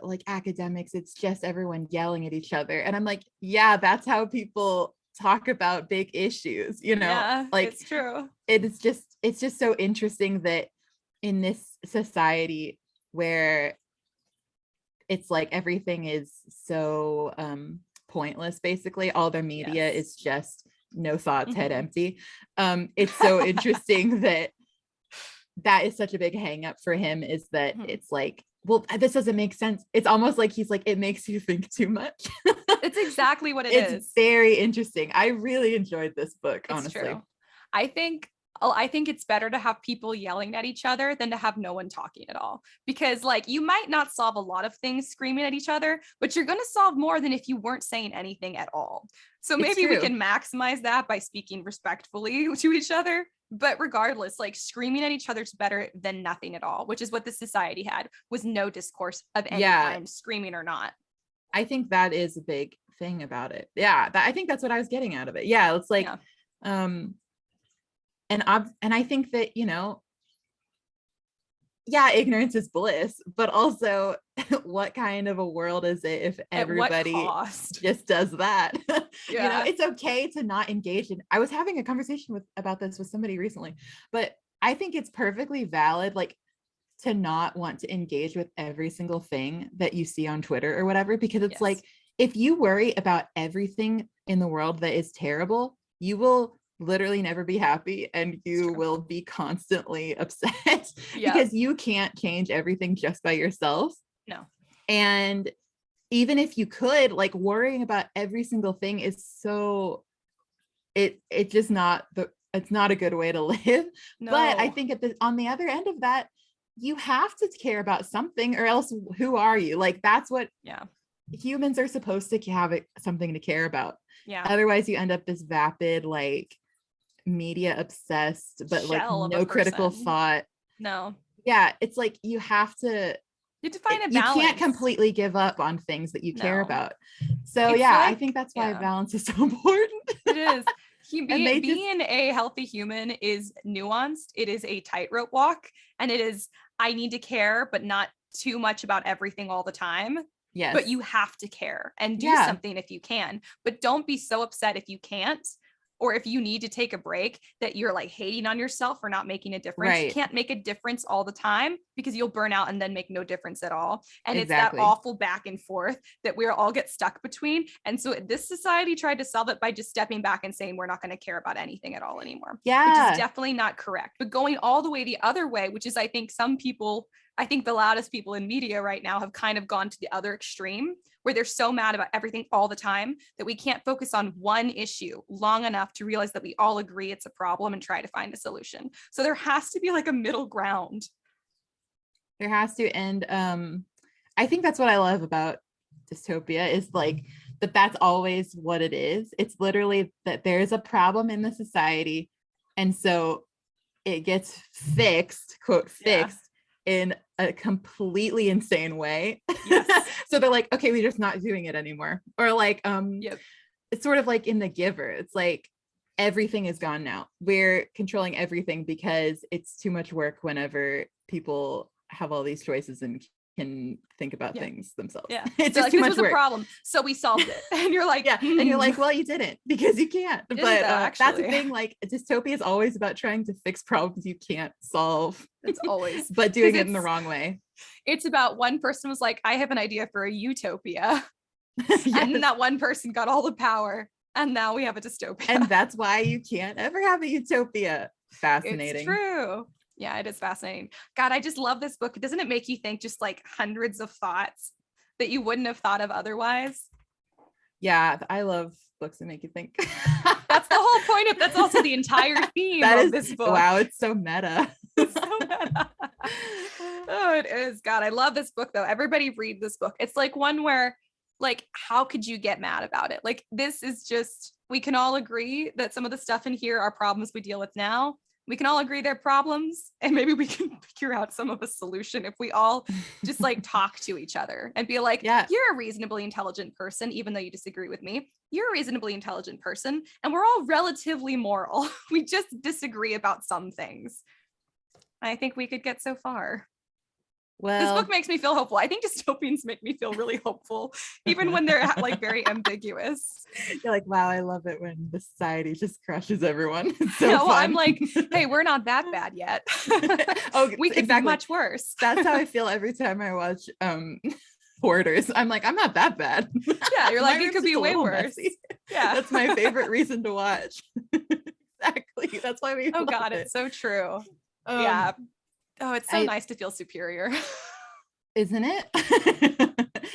like academics? It's just everyone yelling at each other. And I'm like, yeah, that's how people talk about big issues, you know. Yeah, like it's true. It's just so interesting that in this society where it's like everything is so pointless, basically all their media is just no thoughts, head empty. It's so interesting that is such a big hang up for him, is that it's like, well, this doesn't make sense. It's almost like he's like, it makes you think too much. It's exactly what it is. It's very interesting. I really enjoyed this book, It's honestly. true. I think it's better to have people yelling at each other than to have no one talking at all, because like you might not solve a lot of things screaming at each other, but you're going to solve more than if you weren't saying anything at all. So maybe we can maximize that by speaking respectfully to each other. But regardless, like screaming at each other is better than nothing at all, which is what the society had, was no discourse of any kind, screaming or not. I think that is a big thing about it. Yeah, I think that's what I was getting out of it. Yeah, it's like, and I think that, you know, yeah, ignorance is bliss, but also what kind of a world is it if everybody just does that? You know, it's okay to not engage in. I was having a conversation about this with somebody recently, but I think it's perfectly valid, like, to not want to engage with every single thing that you see on Twitter or whatever, because it's like, if you worry about everything in the world that is terrible, you will literally never be happy, and you will be constantly upset because you can't change everything just by yourself. No. And even if you could, like, worrying about every single thing is so, it's just not it's not a good way to live. No. But I think on the other end of that, you have to care about something, or else who are you? Like, that's what humans are supposed to have something to care about. Otherwise you end up this vapid, like, media obsessed, but like no critical thought. No. Yeah, it's like you have to You have to find a you balance. can't completely give up on things that you care No. about. So It's yeah, I like- think that's why yeah. balance is so important. It is. they Being a healthy human is nuanced. It is a tightrope walk, and it is, I need to care, but not too much about everything all the time. Yes. But you have to care and do Yeah. something if you can. But don't be so upset if you can't, or if you need to take a break, that you're like hating on yourself for not making a difference. Right. You can't make a difference all the time, because you'll burn out and then make no difference at all. And Exactly. it's that awful back and forth that we all get stuck between. And so this society tried to solve it by just stepping back and saying, we're not going to care about anything at all anymore. Yeah. Which is definitely not correct. But going all the way the other way, which is, I think the loudest people in media right now have kind of gone to the other extreme, where they're so mad about everything all the time that we can't focus on one issue long enough to realize that we all agree it's a problem and try to find a solution. So there has to be like a middle ground. There has to. And I think that's what I love about dystopia, is like that's always what it is. It's literally that there's a problem in the society, and so it gets fixed, quote, fixed in a completely insane way. Yes. So they're like, okay, we're just not doing it anymore. Or like it's sort of like in The Giver. It's like everything is gone now. We're controlling everything because it's too much work whenever people have all these choices and can think about things themselves. Yeah. It's so just like, too this much was work. a problem, so we solved it. And you're like, and you're like, well, you didn't, because you can't. But that's the thing, like dystopia is always about trying to fix problems you can't solve. It's always but doing it in the wrong way. It's about one person was like, I have an idea for a utopia. Yes. And then that one person got all the power, and now we have a dystopia. And that's why you can't ever have a utopia. Fascinating. It's true. Yeah, it is fascinating. God, I just love this book. Doesn't it make you think just like hundreds of thoughts that you wouldn't have thought of otherwise? Yeah, I love books that make you think. That's the whole point of, that's also the entire theme of this book. Wow, it's so meta. It's so meta. Oh, it is. God, I love this book though. Everybody read this book. It's like one where, like, how could you get mad about it? Like, this is just, we can all agree that some of the stuff in here are problems we deal with now. We can all agree they're problems, and maybe we can figure out some of a solution if we all just like talk to each other and be like, you're a reasonably intelligent person, even though you disagree with me. You're a reasonably intelligent person, and we're all relatively moral. We just disagree about some things. I think we could get so far. Well, this book makes me feel hopeful. I think dystopians make me feel really hopeful, even when they're like very ambiguous. You're like, wow, I love it when the society just crushes everyone. It's so no, fun. I'm like, hey, we're not that bad yet. We could be much worse. That's how I feel every time I watch Hoarders. I'm like, I'm not that bad. Yeah, you're like, it could be way worse. Messy. Yeah, that's my favorite reason to watch. Exactly. That's why we. Oh God, it's so true. Yeah. Oh, it's so nice to feel superior. Isn't it?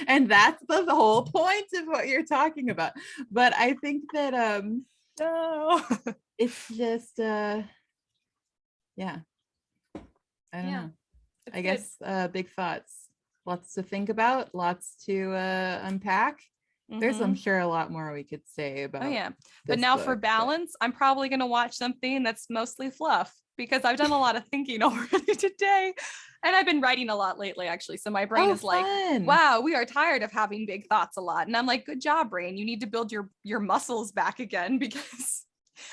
And that's the whole point of what you're talking about. But I think that no. It's just yeah. I don't know. I guess big thoughts. Lots to think about, lots to unpack. There's, I'm sure, a lot more we could say about. Oh yeah. But now for balance, I'm probably going to watch something that's mostly fluff, because I've done a lot of thinking already today, and I've been writing a lot lately, actually. So my brain is like, wow, we are tired of having big thoughts a lot. And I'm like, good job, brain. You need to build your muscles back again, because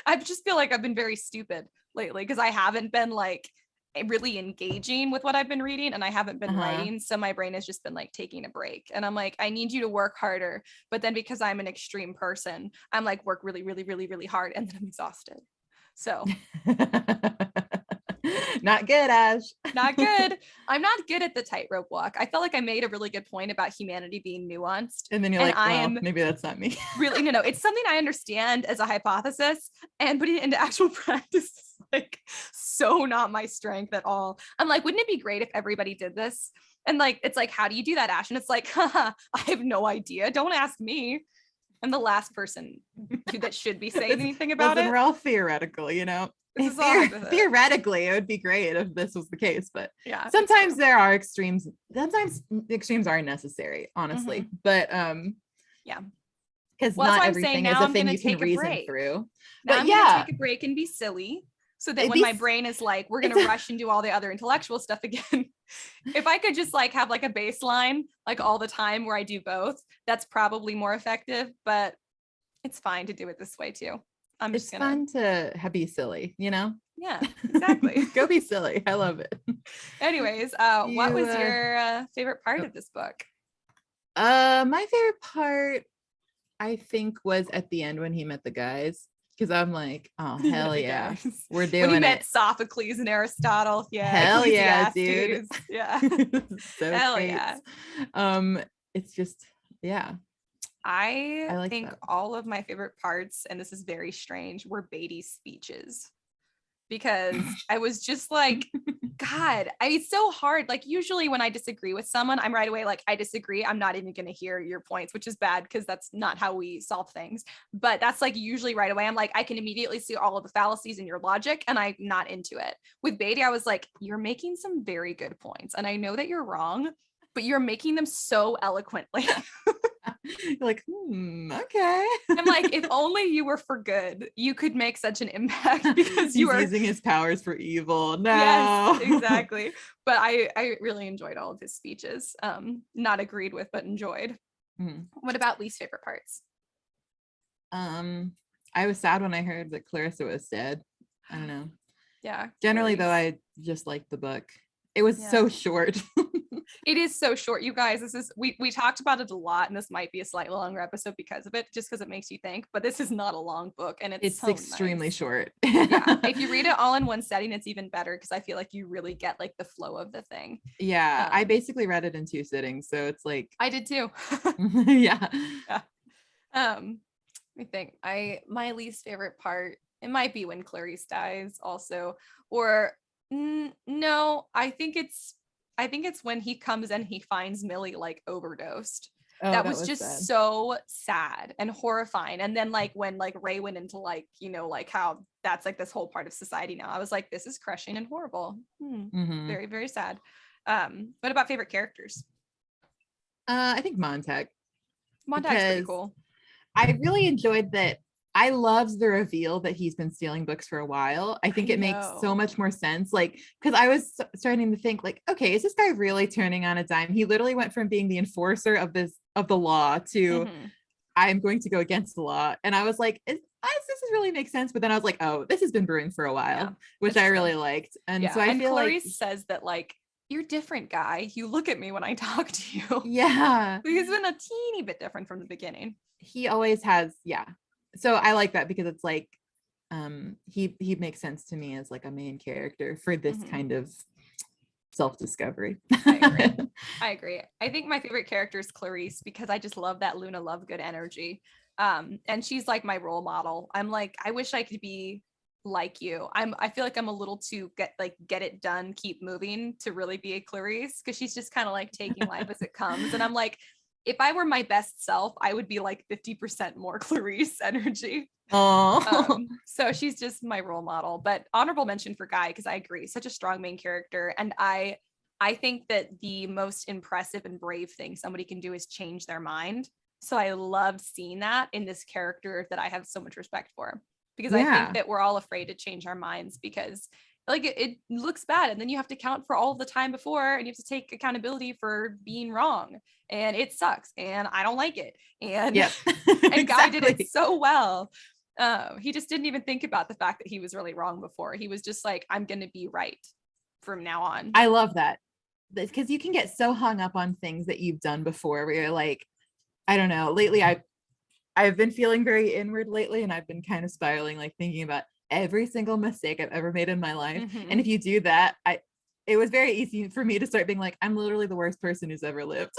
I just feel like I've been very stupid lately, because I haven't been like really engaging with what I've been reading, and I haven't been writing. So my brain has just been like taking a break, and I'm like, I need you to work harder. But then because I'm an extreme person, I'm like, work really, really, really, really hard, and then I'm exhausted. So not good, Ash. Not good. I'm not good at the tightrope walk. I felt like I made a really good point about humanity being nuanced. And then you're like, well, maybe that's not me. Really, no, it's something I understand as a hypothesis, and putting it into actual practice is like so not my strength at all. I'm like, wouldn't it be great if everybody did this? And like, it's like, how do you do that, Ash? And it's like, haha, I have no idea. Don't ask me. I'm the last person that should be saying anything about it. We're all theoretical, you know. Theoretically, it would be great if this was the case, but yeah, sometimes there are extremes. Sometimes extremes are necessary, honestly. But yeah, because not everything is a thing you can reason through. But I'm gonna take a break and be silly. so that when my brain is like, we're going to rush and do all the other intellectual stuff again, if I could just like have like a baseline like all the time where I do both, that's probably more effective, but it's fine to do it this way too. It's fun to be silly, you know? Yeah, exactly. Go be silly. I love it. Anyways, what was your favorite part of this book? My favorite part, I think, was at the end when he met the guys. Because I'm like, oh, hell yeah. We're doing it. When he met Sophocles and Aristotle. Yeah. Hell yeah, dude. Yeah. So hell great. Yeah. It's just, yeah. I like think that. all of my favorite parts, and this is very strange, were Beatty's speeches. Because I was just like, God, it's so hard. Like usually when I disagree with someone, I'm right away like, I disagree. I'm not even going to hear your points, which is bad because that's not how we solve things. But that's like usually right away. I'm like, I can immediately see all of the fallacies in your logic and I'm not into it. With Beatty, I was like, you're making some very good points. And I know that you're wrong, but you're making them so eloquently. You're like, okay. I'm like, if only you were for good, you could make such an impact because you are using his powers for evil. No. Yes, exactly. But I really enjoyed all of his speeches. Not agreed with, but enjoyed. What about least favorite parts? I was sad when I heard that Clarissa was dead. I don't know. Yeah. Generally, though, I just liked the book. It was so short. It is so short, you guys. This is we talked about it a lot, and this might be a slightly longer episode because of it, just because it makes you think. But this is not a long book, and it's so extremely short. Yeah, if you read it all in one setting, it's even better because I feel like you really get like the flow of the thing. Yeah, I basically read it in 2 sittings, so it's like I did too. Yeah. I think my least favorite part, it might be when Clarice dies also, or no, I think it's when he comes and he finds Millie like overdosed. That was just sad. So sad and horrifying. And then like when like Ray went into like, you know, like how that's like this whole part of society now, I was like, this is crushing and horrible. Very, very sad. What about favorite characters? I think Montag. Montag's pretty cool. I really enjoyed that. I loved the reveal that he's been stealing books for a while. I think it makes so much more sense. Like, because I was starting to think like, okay, is this guy really turning on a dime? He literally went from being the enforcer of the law to I'm going to go against the law. And I was like, this really makes sense. But then I was like, oh, this has been brewing for a while, which I really liked. And so I feel Clarice like says that like, you're different, guy. You look at me when I talk to you. Yeah. He's been a teeny bit different from the beginning. He always has. Yeah. So I like that because it's like he makes sense to me as like a main character for this kind of self-discovery. I agree. I think my favorite character is Clarice because I just love that Luna Lovegood energy. And she's like my role model. I'm like, I wish I could be like you. I feel like I'm a little too get it done, keep moving to really be a Clarice because she's just kind of like taking life as it comes. And I'm like, if I were my best self, I would be like 50% more Clarice energy. So she's just my role model. But honorable mention for Guy, because I agree, such a strong main character. And I think that the most impressive and brave thing somebody can do is change their mind. So I loved seeing that in this character that I have so much respect for. Because I think that we're all afraid to change our minds because like it looks bad and then you have to count for all of the time before and you have to take accountability for being wrong and it sucks and I don't like it and and Guy did it so well. He just didn't even think about the fact that he was really wrong before. He was just like, I'm gonna be right from now on. I love that because you can get so hung up on things that you've done before where you're like, I don't know, lately I've been feeling very inward lately and I've been kind of spiraling, like thinking about every single mistake I've ever made in my life. And if you do that, it was very easy for me to start being like, I'm literally the worst person who's ever lived.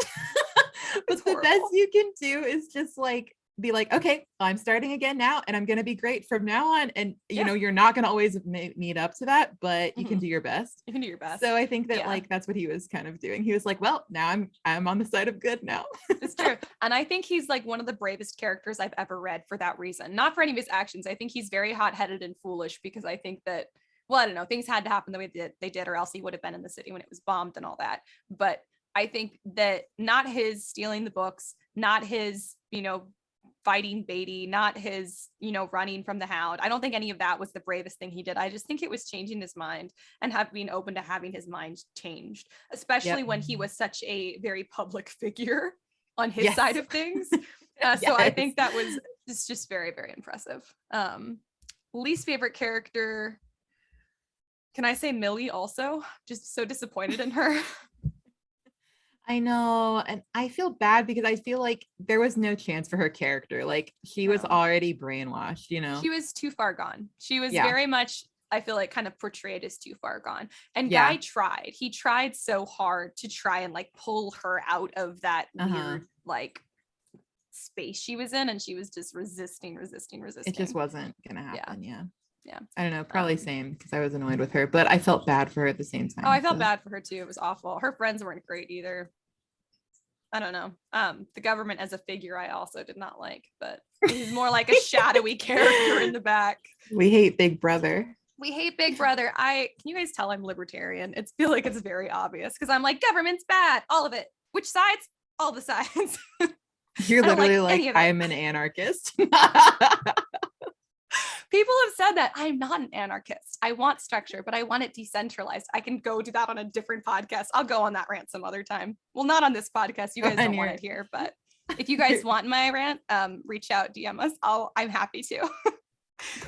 But the best you can do is just like be like, okay, I'm starting again now and I'm going to be great from now on. And you know, you're not going to always meet up to that, but you can do your best. You can do your best. So I think that like, that's what he was kind of doing. He was like, well, now I'm on the side of good now. It's true. And I think he's like one of the bravest characters I've ever read for that reason. Not for any of his actions. I think he's very hot-headed and foolish because I think that, well, I don't know, things had to happen the way they did, or else he would have been in the city when it was bombed and all that. But I think that not his stealing the books, not his, you know, fighting Beatty, not his, running from the Hound. I don't think any of that was the bravest thing he did. I just think it was changing his mind and being open to having his mind changed, especially when he was such a very public figure on his side of things. So I think that was just very, very impressive. Least favorite character. Can I say Millie also? Just so disappointed in her. I know, and I feel bad because I feel like there was no chance for her character. Like she was already brainwashed, She was too far gone. She was very much, I feel like, kind of portrayed as too far gone. And Guy tried. He tried so hard to try and like pull her out of that weird like space she was in, and she was just resisting. It just wasn't gonna happen. Yeah. I don't know, probably same, because I was annoyed with her, but I felt bad for her at the same time. I felt bad for her too. It was awful. Her friends weren't great either. I don't know. The government as a figure I also did not like, but he's more like a shadowy character in the back. We hate Big Brother. Can you guys tell I'm libertarian? Feel like it's very obvious because I'm like, government's bad, all of it. Which sides? All the sides. You're literally like I'm an anarchist. People have said that. I'm not an anarchist. I want structure, but I want it decentralized. I can go do that on a different podcast. I'll go on that rant some other time. Well, not on this podcast. You guys don't want it here, but if you guys want my rant, reach out, DM us. I'm happy to.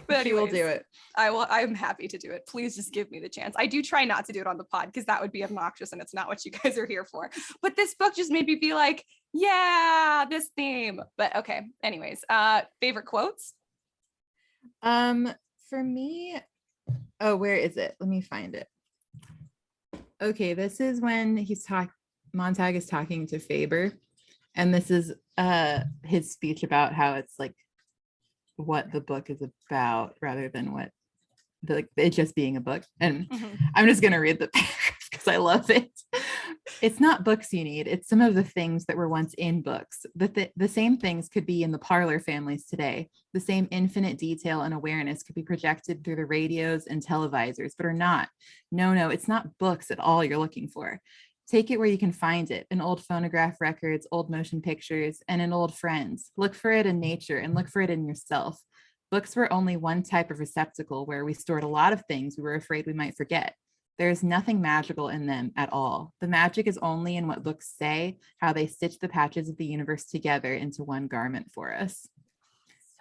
But anyways, we'll do it. I'm happy to do it. Please just give me the chance. I do try not to do it on the pod because that would be obnoxious and it's not what you guys are here for. But this book just made me be like, yeah, this theme. But okay. Anyways, favorite quotes? For me, where is it? Let me find it. Okay, this is when Montag is talking to Faber, and this is his speech about how it's like what the book is about rather than what it just being a book. And I'm just gonna read the paragraph because I love it. It's not books you need, it's some of the things that were once in books. The same things could be in the parlor families today. The same infinite detail and awareness could be projected through the radios and televisors, but are not. No, it's not books at all you're looking for. Take it where you can find it, in old phonograph records, old motion pictures, and in old friends. Look for it in nature and look for it in yourself. Books were only one type of receptacle where we stored a lot of things we were afraid we might forget. There is nothing magical in them at all. The magic is only in what books say, how they stitch the patches of the universe together into one garment for us.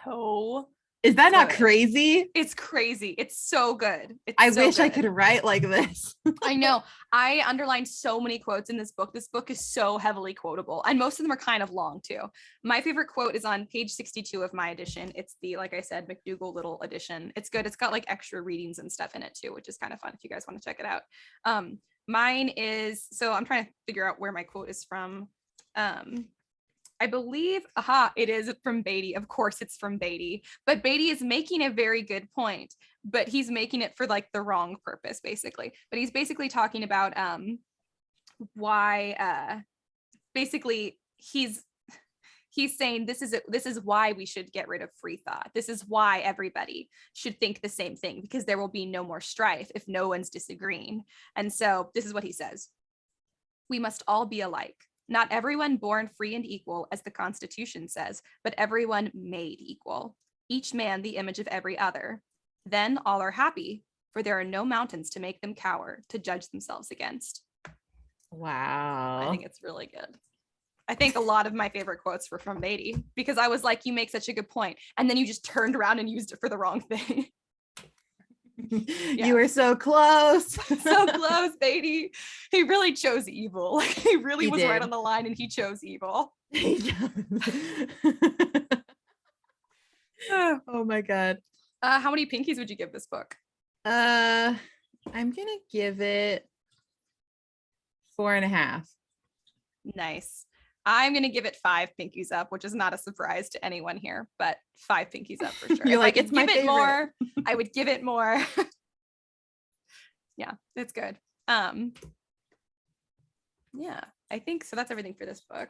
So is that not crazy? It's crazy. It's so good. I wish I could write like this. I know. I underlined so many quotes in this book. This book is so heavily quotable, and most of them are kind of long too. My favorite quote is on page 62 of my edition. It's the, like I said, McDougall Little edition. It's good. It's got like extra readings and stuff in it too, which is kind of fun if you guys want to check it out. Mine is, so I'm trying to figure out where my quote is from. I believe, it is from Beatty. Of course it's from Beatty, but Beatty is making a very good point, but he's making it for like the wrong purpose, basically. But he's basically talking about why basically he's saying this is why we should get rid of free thought. This is why everybody should think the same thing, because there will be no more strife if no one's disagreeing. And so this is what he says. We must all be alike. Not everyone born free and equal, as the Constitution says, but everyone made equal. Each man the image of every other. Then all are happy, for there are no mountains to make them cower, to judge themselves against. Wow. I think it's really good. I think a lot of my favorite quotes were from Beatty, because I was like, you make such a good point. And then you just turned around and used it for the wrong thing. You were so close. So close, Beatty. He really chose evil. Like he was right on the line, and he chose evil. Oh my god. How many pinkies would you give this book? I'm gonna give it 4.5. Nice. I'm gonna give it 5 pinkies up, which is not a surprise to anyone here, but 5 pinkies up for sure. You're like, it's my favorite. More, I would give it more. Yeah, it's good. Yeah, I think so. That's everything for this book.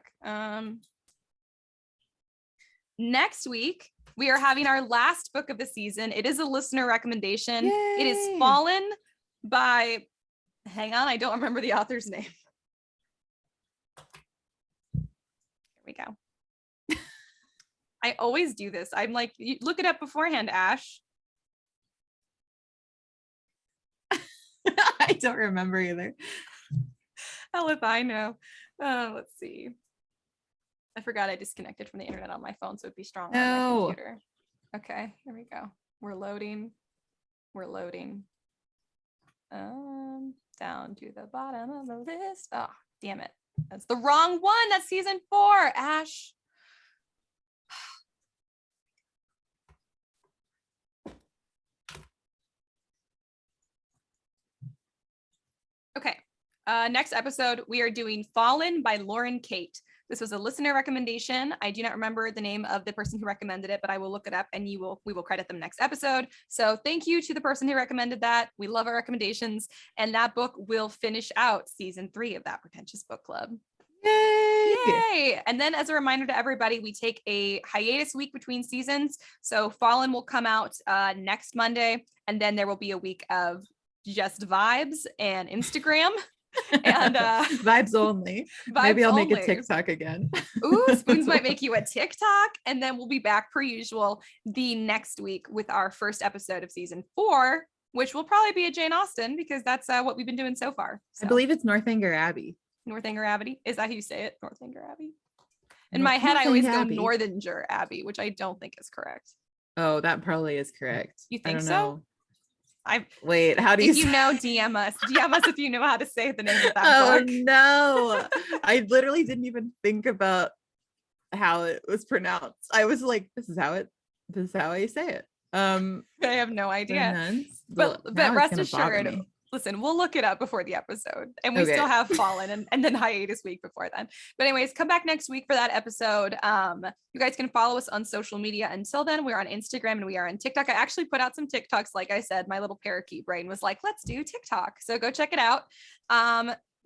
Next week we are having our last book of the season. It is a listener recommendation. Yay. It is Fallen by, hang on, I don't remember the author's name. We go. I always do this. I'm like, look it up beforehand, Ash. I don't remember either. Hell if I know. Let's see. I forgot I disconnected from the internet on my phone, so it'd be stronger on my computer. Okay, here we go. We're loading. Down to the bottom of the list. Oh, damn it. That's the wrong one. That's season 4, Ash. Okay. Next episode, we are doing Fallen by Lauren Kate. This was a listener recommendation. I do not remember the name of the person who recommended it, but I will look it up and we will credit them next episode. So thank you to the person who recommended that. We love our recommendations. And that book will finish out season 3 of that Pretentious Book Club. Yay! And then as a reminder to everybody, we take a hiatus week between seasons. So Fallen will come out next Monday, and then there will be a week of just vibes and Instagram. And vibes only. Maybe I'll make a TikTok again. Ooh, Spoons might make you a TikTok, and then we'll be back per usual the next week with our first episode of season 4, which will probably be a Jane Austen because that's what we've been doing so far. So. I believe it's Northanger Abbey. Northanger Abbey? Is that how you say it? Northanger Abbey? In my head, I always go Northanger Abbey, which I don't think is correct. Oh, that probably is correct. You think so? Wait, how do you? If you know, DM us if you know how to say the name of that book. Oh no, I literally didn't even think about how it was pronounced. I was like, this is how I say it. I have no idea. But rest assured, listen, we'll look it up before the episode, and we still have Fallen and then hiatus week before then. But anyways, come back next week for that episode. You guys can follow us on social media. Until then, we're on Instagram and we are on TikTok. I actually put out some TikToks. Like I said, my little parakeet brain was like, let's do TikTok. So go check it out.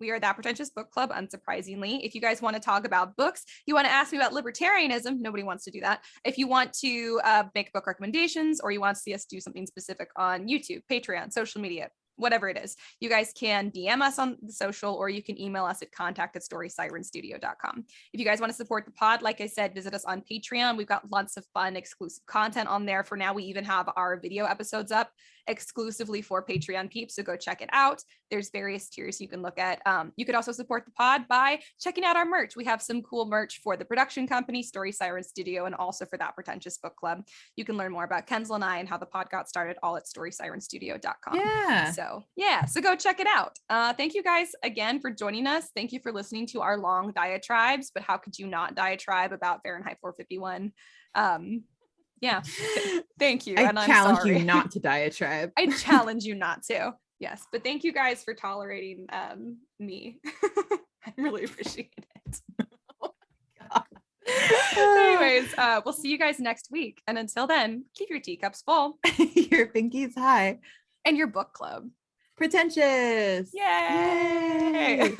We are That Pretentious Book Club, unsurprisingly. If you guys want to talk about books, you want to ask me about libertarianism, nobody wants to do that. If you want to make book recommendations, or you want to see us do something specific on YouTube, Patreon, social media, whatever it is, you guys can DM us on the social, or you can email us at contact@storysirenstudio.com. If you guys want to support the pod, like I said, visit us on Patreon. We've got lots of fun exclusive content on there. For now, we even have our video episodes up exclusively for Patreon peeps, so go check it out. There's various tiers you can look at. You could also support the pod by checking out our merch. We have some cool merch for the production company, Story Siren Studio, and also for That Pretentious Book Club. You can learn more about Kenzel and I and how the pod got started all at storysirenstudio.com. So go check it out. Thank you guys again for joining us. Thank you for listening to our long diatribes, but how could you not diatribe about Fahrenheit 451? Thank you. I challenge you not to diatribe. I challenge you not to. Yes, but thank you guys for tolerating me. I really appreciate it. Oh my God. Anyways, we'll see you guys next week. And until then, keep your teacups full. Your pinkies high. And your book club. Pretentious. Yay!